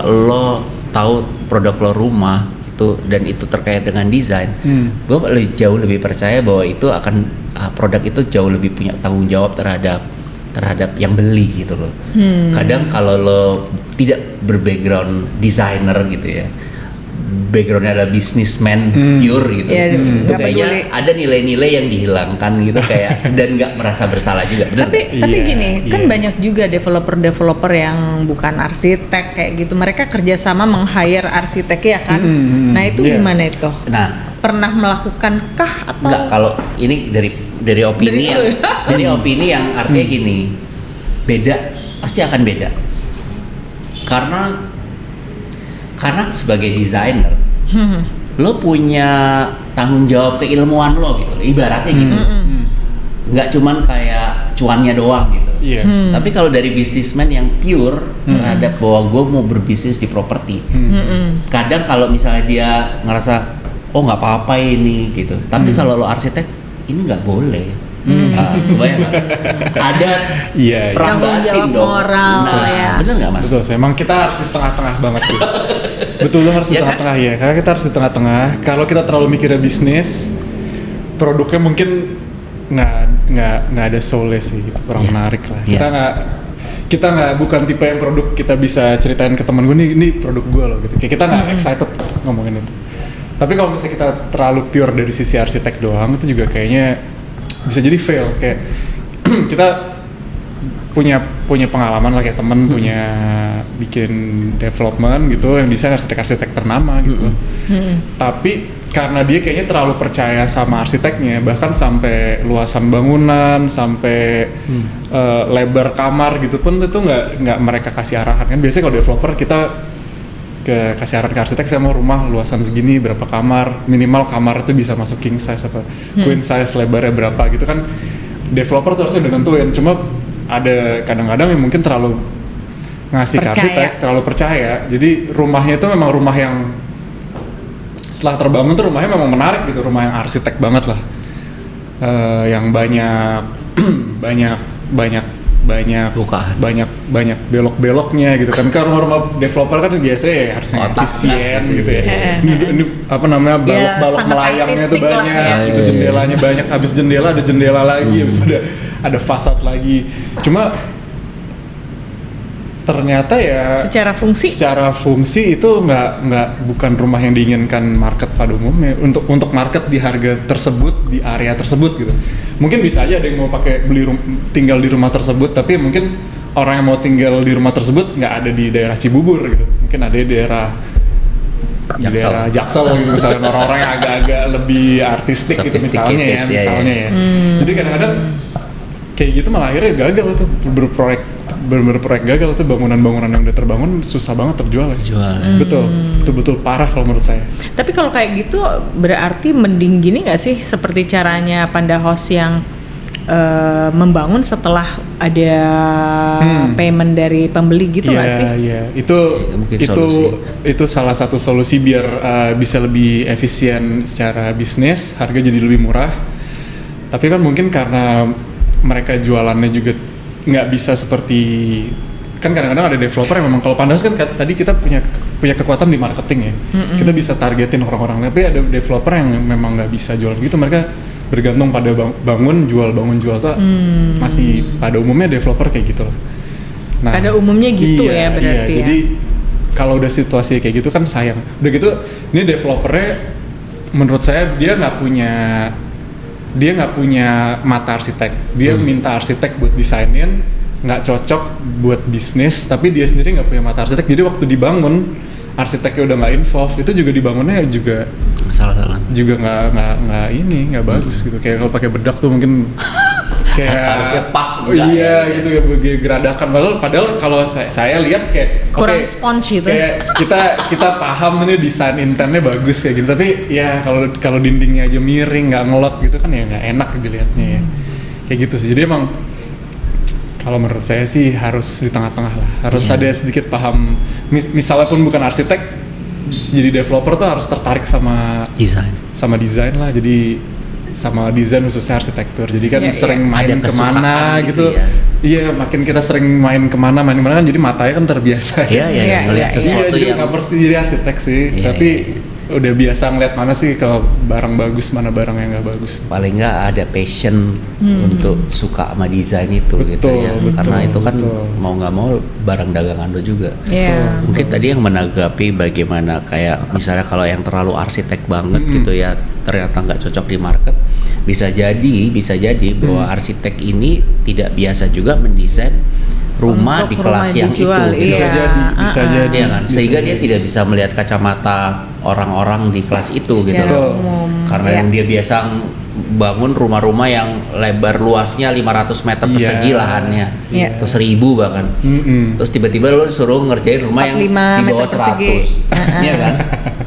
[SPEAKER 2] lo tahu produk lo rumah itu dan itu terkait dengan desain, gue jauh lebih percaya bahwa itu akan produk itu jauh lebih punya tanggung jawab terhadap yang beli gitu loh. Kadang kalau lo tidak berbackground desainer gitu ya, backgroundnya adalah businessman pure gitu,
[SPEAKER 3] Iya,
[SPEAKER 2] itu
[SPEAKER 3] nggak
[SPEAKER 2] kayaknya
[SPEAKER 3] peduli.
[SPEAKER 2] ada nilai-nilai yang dihilangkan gitu kayak dan nggak merasa bersalah juga. Bener
[SPEAKER 3] Tapi
[SPEAKER 2] nggak?
[SPEAKER 1] Iya,
[SPEAKER 3] gini, kan
[SPEAKER 1] iya.
[SPEAKER 3] banyak juga developer yang bukan arsitek kayak gitu. Mereka kerjasama meng-hire arsitek ya kan. Nah itu
[SPEAKER 1] iya.
[SPEAKER 3] gimana itu?
[SPEAKER 2] Nah,
[SPEAKER 3] Pernah melakukankah atau?
[SPEAKER 2] enggak, kalau ini dari opini
[SPEAKER 3] Dari
[SPEAKER 2] yang
[SPEAKER 3] lu ya?
[SPEAKER 2] dari opini yang artinya gini, beda, pasti akan beda. Karena sebagai desainer, lo punya tanggung jawab keilmuan lo gitu, ibaratnya gitu. Nggak cuman kayak cuannya doang gitu.
[SPEAKER 1] Iya.
[SPEAKER 2] Tapi kalau dari bisnismen yang pure terhadap bahwa gue mau berbisnis di properti, kadang kalau misalnya dia ngerasa oh nggak apa-apa ini gitu, tapi kalau lo arsitek ini nggak boleh. Kebayang nggak? Ada
[SPEAKER 1] Iya, iya.
[SPEAKER 2] perang
[SPEAKER 3] Tanggung
[SPEAKER 2] batin
[SPEAKER 3] jawab
[SPEAKER 2] dong.
[SPEAKER 3] moral,
[SPEAKER 2] Nah,
[SPEAKER 3] ya.
[SPEAKER 2] bener nggak mas?
[SPEAKER 1] Betul, emang kita harus di tengah-tengah banget sih. Betul, lu harus di
[SPEAKER 2] Iya kan?
[SPEAKER 1] tengah-tengah ya, karena kita harus di tengah-tengah. Kalau kita terlalu mikirnya bisnis, produknya mungkin nggak ada soulnya sih, gitu. Kurang menarik lah.
[SPEAKER 2] Iya.
[SPEAKER 1] Kita nggak bukan tipe yang produk kita bisa ceritain ke teman gue ini produk gue loh gitu. Kayak kita nggak excited ngomongin itu. Tapi kalau misalnya kita terlalu pure dari sisi arsitek doang, itu juga kayaknya bisa jadi fail. Kayak kita punya pengalaman lah kayak temen punya bikin development gitu yang desain arsitek ternama gitu. Tapi karena dia kayaknya terlalu percaya sama arsiteknya, bahkan sampai luasan bangunan, sampai lebar kamar gitu pun itu nggak mereka kasih arahan kan. Biasanya kalau developer kita kasih arahan ke arsitek, saya mau rumah luasan segini, berapa kamar, minimal kamar itu bisa masuk king size apa queen size, lebarnya berapa gitu kan. Developer tuh harusnya udah nentuin, cuma ada kadang-kadang yang mungkin terlalu ngasih ke arsitek, terlalu percaya. Jadi rumahnya itu memang rumah yang setelah terbangun tuh rumahnya memang menarik gitu, rumah yang arsitek banget lah, yang banyak belok-beloknya gitu kan. Kan rumah developer kan biasanya ya harusnya efisien gitu ya. Ini apa namanya, balok melayangnya tuh banyak, gitu, jendelanya banyak. Habis jendela ada jendela lagi, habis ada fasad lagi. Cuma ternyata ya
[SPEAKER 3] secara fungsi
[SPEAKER 1] itu bukan rumah yang diinginkan market pada umumnya untuk market di harga tersebut, di area tersebut gitu. Mungkin bisa aja ada yang mau tinggal di rumah tersebut, tapi mungkin orang yang mau tinggal di rumah tersebut nggak ada di daerah Cibubur gitu, mungkin ada di daerah Jaksel gitu, misalnya orang-orang yang agak-agak lebih artistik gitu misalnya ya. Jadi kadang-kadang kayak gitu malah akhirnya gagal tuh, berproyek gagal tuh, bangunan-bangunan yang udah terbangun susah banget terjual ya. Betul parah kalau menurut saya.
[SPEAKER 3] Tapi kalau kayak gitu berarti mending gini nggak sih, seperti caranya Panda House yang membangun setelah ada payment dari pembeli gitu nggak sih?
[SPEAKER 1] Iya, itu salah satu solusi biar bisa lebih efisien secara bisnis, harga jadi lebih murah. Tapi kan mungkin karena mereka jualannya juga nggak bisa seperti, kan kadang-kadang ada developer yang memang, kalau Pandas kan tadi kita punya kekuatan di marketing ya, kita bisa targetin orang-orang. Tapi ada developer yang memang nggak bisa jualan gitu, mereka bergantung pada bangun jual tuh masih pada umumnya developer kayak gitu lah. Nah,
[SPEAKER 3] pada umumnya gitu ya berarti ya.
[SPEAKER 1] Jadi kalau udah situasi kayak gitu kan sayang. Udah gitu ini developernya menurut saya dia nggak punya mata arsitek. Dia minta arsitek buat desainin, nggak cocok buat bisnis, tapi dia sendiri nggak punya mata arsitek. Jadi waktu dibangun, arsiteknya udah nggak involve, itu juga dibangunnya juga
[SPEAKER 2] salah-salah.
[SPEAKER 1] Juga nggak bagus gitu. Kayak kalau pakai bedak tuh mungkin kayak
[SPEAKER 2] harusnya pas.
[SPEAKER 1] Iya gitu ya, geradakan. Padahal kalau saya lihat kayak
[SPEAKER 3] kurang sponge itu.
[SPEAKER 1] Kayak kita paham ini desain intentnya bagus ya gitu, tapi ya kalau dindingnya aja miring, nggak ngelot gitu kan ya nggak enak dilihatnya ya. Kayak gitu sih. Jadi emang kalau menurut saya sih harus di tengah-tengah lah. Harus ada sedikit paham. Misalnya pun bukan arsitek, jadi developer tuh harus tertarik sama desain lah. Jadi sama desain khususnya arsitektur. Jadi kan sering main kemana gitu. Iya, makin kita sering main kemana kan jadi matanya kan terbiasa.
[SPEAKER 2] Iya, ngelihat sesuatu
[SPEAKER 1] yang nggak pasti jadi arsitek sih. Tapi udah biasa ngeliat mana sih kalau barang bagus, mana barang yang nggak bagus.
[SPEAKER 2] Paling nggak ada passion untuk suka sama desain itu gitu ya.
[SPEAKER 1] Betul,
[SPEAKER 2] Karena itu kan
[SPEAKER 1] betul.
[SPEAKER 2] mau nggak mau barang dagangan lo juga.
[SPEAKER 3] Iya.
[SPEAKER 2] Mungkin tadi yang menanggapi bagaimana kayak misalnya kalau yang terlalu arsitek banget gitu ya, ternyata nggak cocok di market. Bisa jadi bahwa arsitek ini tidak biasa juga mendesain rumah
[SPEAKER 3] Untuk
[SPEAKER 2] di kelas
[SPEAKER 3] rumah
[SPEAKER 2] yang
[SPEAKER 3] dijual,
[SPEAKER 2] itu.
[SPEAKER 1] Bisa
[SPEAKER 3] Iya.
[SPEAKER 1] jadi, bisa jadi.
[SPEAKER 2] Iya kan,
[SPEAKER 1] bisa
[SPEAKER 2] sehingga
[SPEAKER 1] jadi.
[SPEAKER 2] dia tidak bisa melihat kacamata orang-orang di kelas itu gitu
[SPEAKER 3] Secara
[SPEAKER 2] loh.
[SPEAKER 3] umum,
[SPEAKER 2] Karena
[SPEAKER 3] iya.
[SPEAKER 2] yang dia biasa bangun rumah-rumah yang lebar luasnya 500 meter
[SPEAKER 1] Iya.
[SPEAKER 2] persegi lahannya,
[SPEAKER 3] Iya.
[SPEAKER 2] atau 1000 bahkan. Terus tiba-tiba lo suruh ngerjain rumah yang
[SPEAKER 3] 45
[SPEAKER 2] di bawah
[SPEAKER 3] meter persegi.
[SPEAKER 2] 100, iya kan?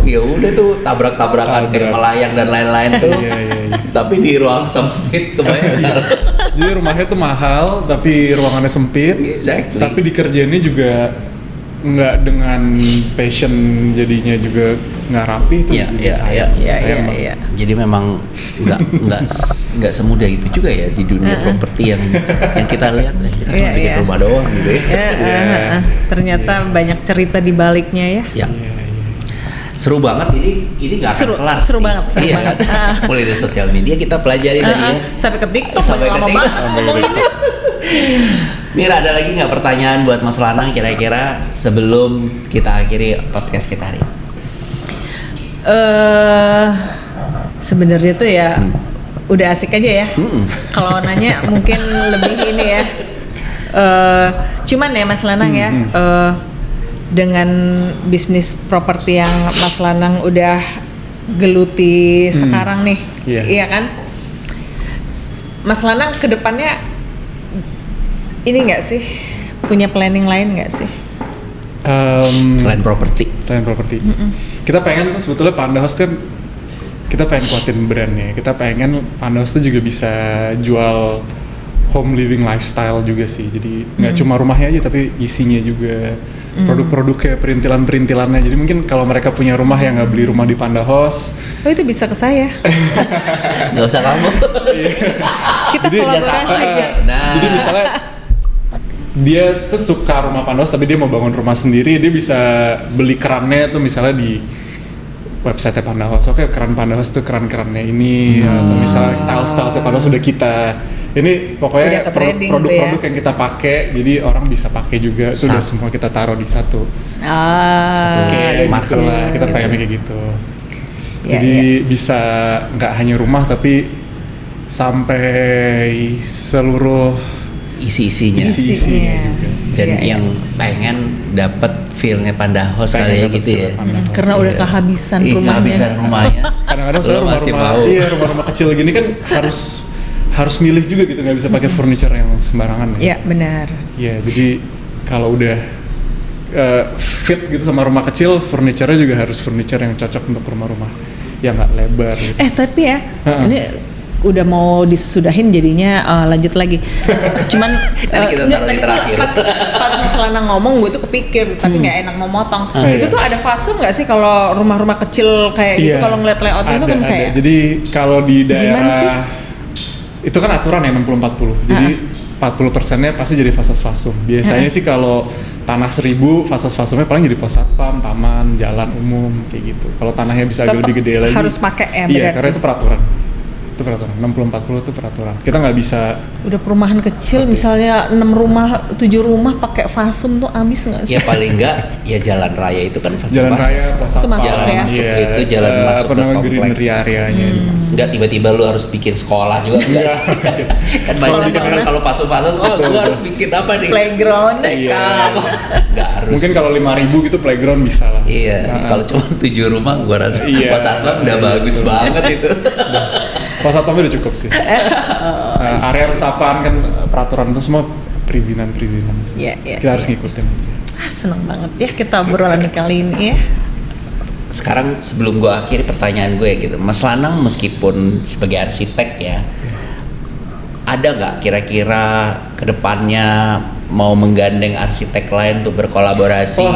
[SPEAKER 2] Ya udah tuh tabrak-tabrakan kayak
[SPEAKER 1] Tabrak.
[SPEAKER 2] melayang dan lain-lain tuh.
[SPEAKER 1] Iya, iya, iya.
[SPEAKER 2] Tapi di ruang sempit kebayang.
[SPEAKER 1] Jadi rumahnya tuh mahal, tapi ruangannya sempit.
[SPEAKER 2] Exactly.
[SPEAKER 1] Tapi dikerjainnya juga nggak dengan passion, jadinya juga nggak rapi itu.
[SPEAKER 2] Iya,
[SPEAKER 1] juga
[SPEAKER 2] iya,
[SPEAKER 1] sayang,
[SPEAKER 3] Iya,
[SPEAKER 1] sayang
[SPEAKER 3] iya,
[SPEAKER 1] banget.
[SPEAKER 3] iya.
[SPEAKER 2] Jadi memang nggak semudah itu juga ya di dunia properti yang kita lihat, kita cuma
[SPEAKER 3] Iya,
[SPEAKER 2] bikin
[SPEAKER 3] iya.
[SPEAKER 2] rumah doang gitu ya.
[SPEAKER 3] Ya, ternyata banyak cerita di baliknya ya.
[SPEAKER 2] Ya,
[SPEAKER 1] Iya, iya.
[SPEAKER 2] seru banget ini nggak akan
[SPEAKER 3] Seru-
[SPEAKER 2] kelar
[SPEAKER 3] seru
[SPEAKER 2] sih.
[SPEAKER 3] banget, seru
[SPEAKER 2] Iya
[SPEAKER 3] banget.
[SPEAKER 2] kan? Mulai dari sosial media kita pelajari tadi ya.
[SPEAKER 3] Sampai ke TikTok
[SPEAKER 2] Sampai ke
[SPEAKER 3] lama
[SPEAKER 2] TikTok.
[SPEAKER 3] banget ngomonginnya.
[SPEAKER 2] Mira, ada lagi nggak pertanyaan buat Mas Lanang kira-kira sebelum kita akhiri podcast kita hari ini?
[SPEAKER 3] Sebenarnya tuh ya udah asik aja ya. Kalau nanya mungkin lebih ini ya. Cuman ya Mas Lanang ya, dengan bisnis properti yang Mas Lanang udah geluti sekarang nih,
[SPEAKER 1] Iya.
[SPEAKER 3] iya kan? Mas Lanang kedepannya ini nggak sih punya planning lain nggak sih?
[SPEAKER 2] Selain properti.
[SPEAKER 1] Selain properti. Kita pengen tuh sebetulnya Panda House kan kita pengen kuatin brandnya. Kita pengen Panda House tuh juga bisa jual home living lifestyle juga sih. Jadi nggak cuma rumahnya aja tapi isinya juga produk-produk kayak perintilan-perintilannya. Jadi mungkin kalau mereka punya rumah yang nggak beli rumah di Panda House,
[SPEAKER 3] Oh itu bisa ke saya.
[SPEAKER 2] Nggak usah kamu.
[SPEAKER 3] Kita
[SPEAKER 1] Jadi
[SPEAKER 3] kolaborasi aja.
[SPEAKER 2] Nah.
[SPEAKER 1] jadi misalnya dia tuh suka rumah Panda House tapi dia mau bangun rumah sendiri, dia bisa beli kerannya tuh misalnya di website Panda House. Oke, keran Panda House tuh keran-kerannya ini atau misalnya tiles-tiles Panda House sudah kita. Ini
[SPEAKER 3] Udah
[SPEAKER 1] pokoknya
[SPEAKER 3] ke trading
[SPEAKER 1] produk-produk
[SPEAKER 3] tuh ya.
[SPEAKER 1] yang kita pakai, jadi orang bisa pakai juga. Itu udah semua kita taruh di satu. Kayak
[SPEAKER 2] market
[SPEAKER 1] gitu lah. Kita
[SPEAKER 3] gitu.
[SPEAKER 1] pengen kayak gitu.
[SPEAKER 3] Ya,
[SPEAKER 1] Jadi bisa nggak hanya rumah tapi sampai seluruh
[SPEAKER 2] Isi-isinya.
[SPEAKER 1] isi-isinya juga.
[SPEAKER 2] Dan
[SPEAKER 3] Iya,
[SPEAKER 2] yang pengen dapat feel-nya Panda House
[SPEAKER 1] Pengen
[SPEAKER 2] kali ya
[SPEAKER 1] dapet
[SPEAKER 2] gitu
[SPEAKER 1] feel
[SPEAKER 2] ya.
[SPEAKER 1] Panda House.
[SPEAKER 3] Karena udah
[SPEAKER 2] Iya.
[SPEAKER 3] kehabisan
[SPEAKER 2] Ih,
[SPEAKER 3] rumahnya.
[SPEAKER 2] kehabisan rumahnya.
[SPEAKER 1] Kadang-kadang
[SPEAKER 2] Lo
[SPEAKER 1] soalnya
[SPEAKER 2] masih
[SPEAKER 1] rumah-rumah,
[SPEAKER 2] mau.
[SPEAKER 1] iya rumah-rumah kecil gini kan harus milih juga gitu, nggak bisa pakai furniture yang sembarangan.
[SPEAKER 3] Iya benar.
[SPEAKER 1] Iya, jadi kalau udah fit gitu sama rumah kecil, furniture-nya juga harus furniture yang cocok untuk rumah-rumah yang nggak lebar. Gitu.
[SPEAKER 3] Tapi ya
[SPEAKER 1] Ha-ha.
[SPEAKER 3] ini udah mau disudahin jadinya lanjut lagi. Cuman
[SPEAKER 2] Tadi kita taruh di
[SPEAKER 3] tadi tuh
[SPEAKER 2] terakhir.
[SPEAKER 3] pas Mas Lana ngomong gue tuh kepikir tapi nggak enak mau motong. Itu
[SPEAKER 1] Iya.
[SPEAKER 3] tuh ada fase nggak sih kalau rumah-rumah kecil kayak gitu
[SPEAKER 1] Iya,
[SPEAKER 3] kalau ngeliat layoutnya itu kan
[SPEAKER 1] ada.
[SPEAKER 3] kayak
[SPEAKER 1] Jadi kalau di
[SPEAKER 3] Gimana sih?
[SPEAKER 1] daerah itu kan aturan ya 60-40. Jadi 40%-nya pasti jadi fasas-fasum. Biasanya sih kalau tanah 1000, fasas-fasumnya paling jadi pos satpam, taman, jalan umum kayak gitu. Kalau tanahnya bisa agak
[SPEAKER 3] Tetap
[SPEAKER 1] lebih gede lagi.
[SPEAKER 3] harus pakai ya,
[SPEAKER 1] Iya,
[SPEAKER 3] berarti.
[SPEAKER 1] karena itu peraturan. Itu peraturan. 60-40 itu peraturan. Kita nggak bisa
[SPEAKER 3] udah perumahan kecil misalnya 6 rumah 7 rumah pakai fasum tuh abis nggak sih?
[SPEAKER 2] Ya paling enggak ya jalan raya itu kan
[SPEAKER 1] jalan raya, pos satpam.
[SPEAKER 3] masuk ya?
[SPEAKER 1] Iya,
[SPEAKER 2] Itu jalan masuk
[SPEAKER 1] apa
[SPEAKER 2] ke
[SPEAKER 1] namanya,
[SPEAKER 2] komplek.
[SPEAKER 1] greenery area-nya itu masuk.
[SPEAKER 2] Enggak tiba-tiba lu harus bikin sekolah juga enggak
[SPEAKER 1] Iya.
[SPEAKER 2] sih? Kan banyak orang kalau pasung-pasung, oh gua harus bikin apa nih?
[SPEAKER 3] Playground.
[SPEAKER 2] TK apa? Enggak harus.
[SPEAKER 1] Mungkin kalau 5.000 gitu playground bisa lah.
[SPEAKER 2] Iya,
[SPEAKER 1] Nah,
[SPEAKER 2] kalau cuma 7 rumah gua rasa
[SPEAKER 1] Iya.
[SPEAKER 2] pas satpam udah bagus banget itu.
[SPEAKER 1] pos satpamnya udah cukup sih. Area resapan kan peraturan itu semua perizinan sih.
[SPEAKER 3] Iya, iya,
[SPEAKER 1] Kita harus ngikutin aja.
[SPEAKER 3] Seneng banget ya kita obrolan kali ini ya.
[SPEAKER 2] Sekarang sebelum gua akhiri pertanyaan gue gitu, Mas Lanang meskipun sebagai arsitek ya, ada nggak kira-kira kedepannya mau menggandeng arsitek lain untuk berkolaborasi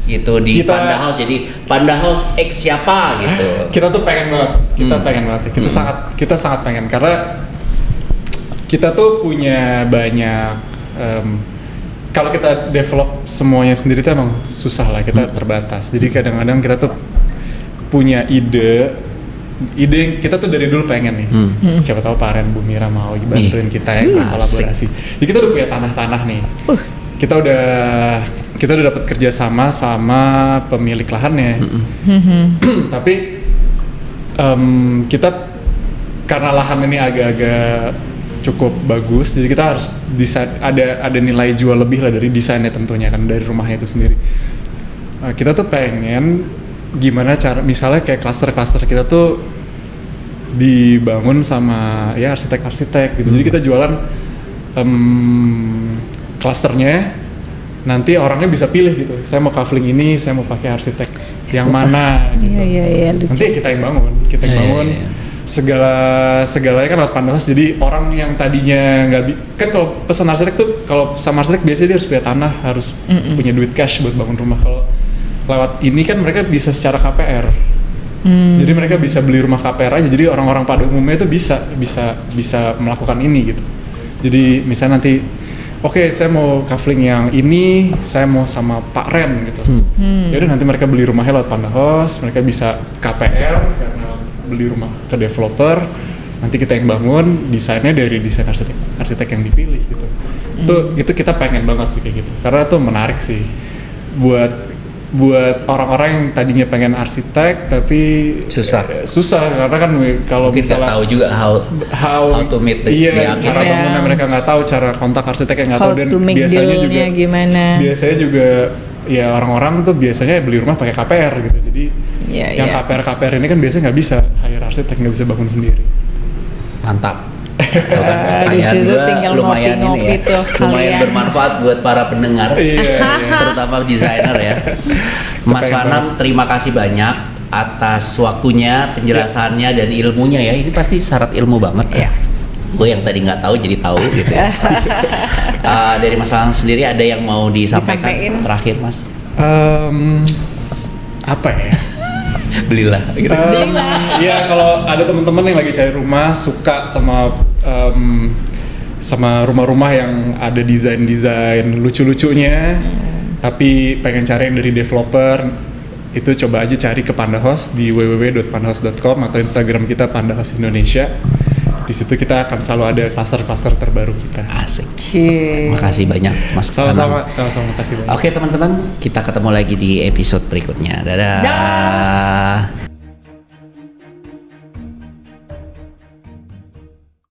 [SPEAKER 2] gitu di
[SPEAKER 1] kita-
[SPEAKER 2] Panda House? Jadi Panda House X siapa gitu?
[SPEAKER 1] Kita tuh pengen banget. Kita sangat pengen karena kita tuh punya banyak kalau kita develop semuanya sendiri tuh emang susah lah, kita terbatas. Jadi kadang-kadang kita tuh punya ide kita tuh dari dulu pengen nih. Siapa tahu Pak Ren, Bu Mira mau bantuin kita ya kolaborasi. Jadi kita udah punya tanah nih. Kita udah dapat kerjasama sama pemilik lahannya. Tapi kita karena lahan ini agak-agak cukup bagus, jadi kita harus desain, ada nilai jual lebih lah dari desainnya tentunya kan, dari rumahnya itu sendiri. Kita tuh pengen gimana cara, misalnya kayak klaster-klaster kita tuh dibangun sama ya arsitek-arsitek gitu. Jadi kita jualan klasternya, nanti orangnya bisa pilih gitu. Saya mau kaveling ini, saya mau pakai arsitek yang mana gitu.
[SPEAKER 3] Iya,
[SPEAKER 1] Nanti kita yang bangun, segalanya kan lewat Pandahos. Jadi orang yang tadinya kan kalau pesan arsitek tuh, kalau sama arsitek biasanya dia harus punya tanah, harus punya duit cash buat bangun rumah. Kalau lewat ini kan mereka bisa secara KPR. Jadi mereka bisa beli rumah KPR aja. Jadi orang-orang pada umumnya itu bisa melakukan ini gitu. Jadi misalnya nanti oke, saya mau kaveling yang ini, saya mau sama Pak Ren gitu. Ya udah, nanti mereka beli rumahnya lewat Pandahos, mereka bisa KPR karena beli rumah ke developer. Nanti kita yang bangun, desainnya dari desain arsitek yang dipilih gitu. Itu kita pengen banget sih kayak gitu. Karena itu menarik sih buat orang-orang yang tadinya pengen arsitek tapi susah karena kan kalau misalnya
[SPEAKER 2] tahu juga how to meet the
[SPEAKER 1] cara bangunnya mereka nggak tahu, cara kontak arsitek yang nggak tahu, dan biasanya juga
[SPEAKER 3] gimana.
[SPEAKER 1] Biasanya juga ya orang-orang tuh biasanya beli rumah pakai KPR gitu. Jadi yang KPR ini kan biasanya nggak bisa hire arsitek, nggak bisa bangun sendiri.
[SPEAKER 2] Mantap.
[SPEAKER 3] Di situ tinggal
[SPEAKER 2] lumayan ini ya, lumayan bermanfaat buat para pendengar, terutama desainer ya. Mas Fanam, terima kasih banyak atas waktunya, penjelasannya dan ilmunya ya. Ini pasti syarat ilmu banget ya. Gue yang tadi nggak tahu jadi tahu gitu ya. Dari Mas Fanam sendiri ada yang mau disampaikan terakhir, Mas?
[SPEAKER 1] Apa ya?
[SPEAKER 2] Belilah gitu.
[SPEAKER 1] Ya kalau ada teman-teman yang lagi cari rumah, suka sama rumah-rumah yang ada desain lucu-lucunya, tapi pengen cari yang dari developer, itu coba aja cari ke Pandahos di www.pandahos.com atau Instagram kita Pandahos Indonesia. Di situ kita akan selalu ada klaster-klaster terbaru kita.
[SPEAKER 2] Asik. Makasih banyak, Mas.
[SPEAKER 1] Sama-sama makasih banyak.
[SPEAKER 2] Oke teman-teman, kita ketemu lagi di episode berikutnya. Dadah.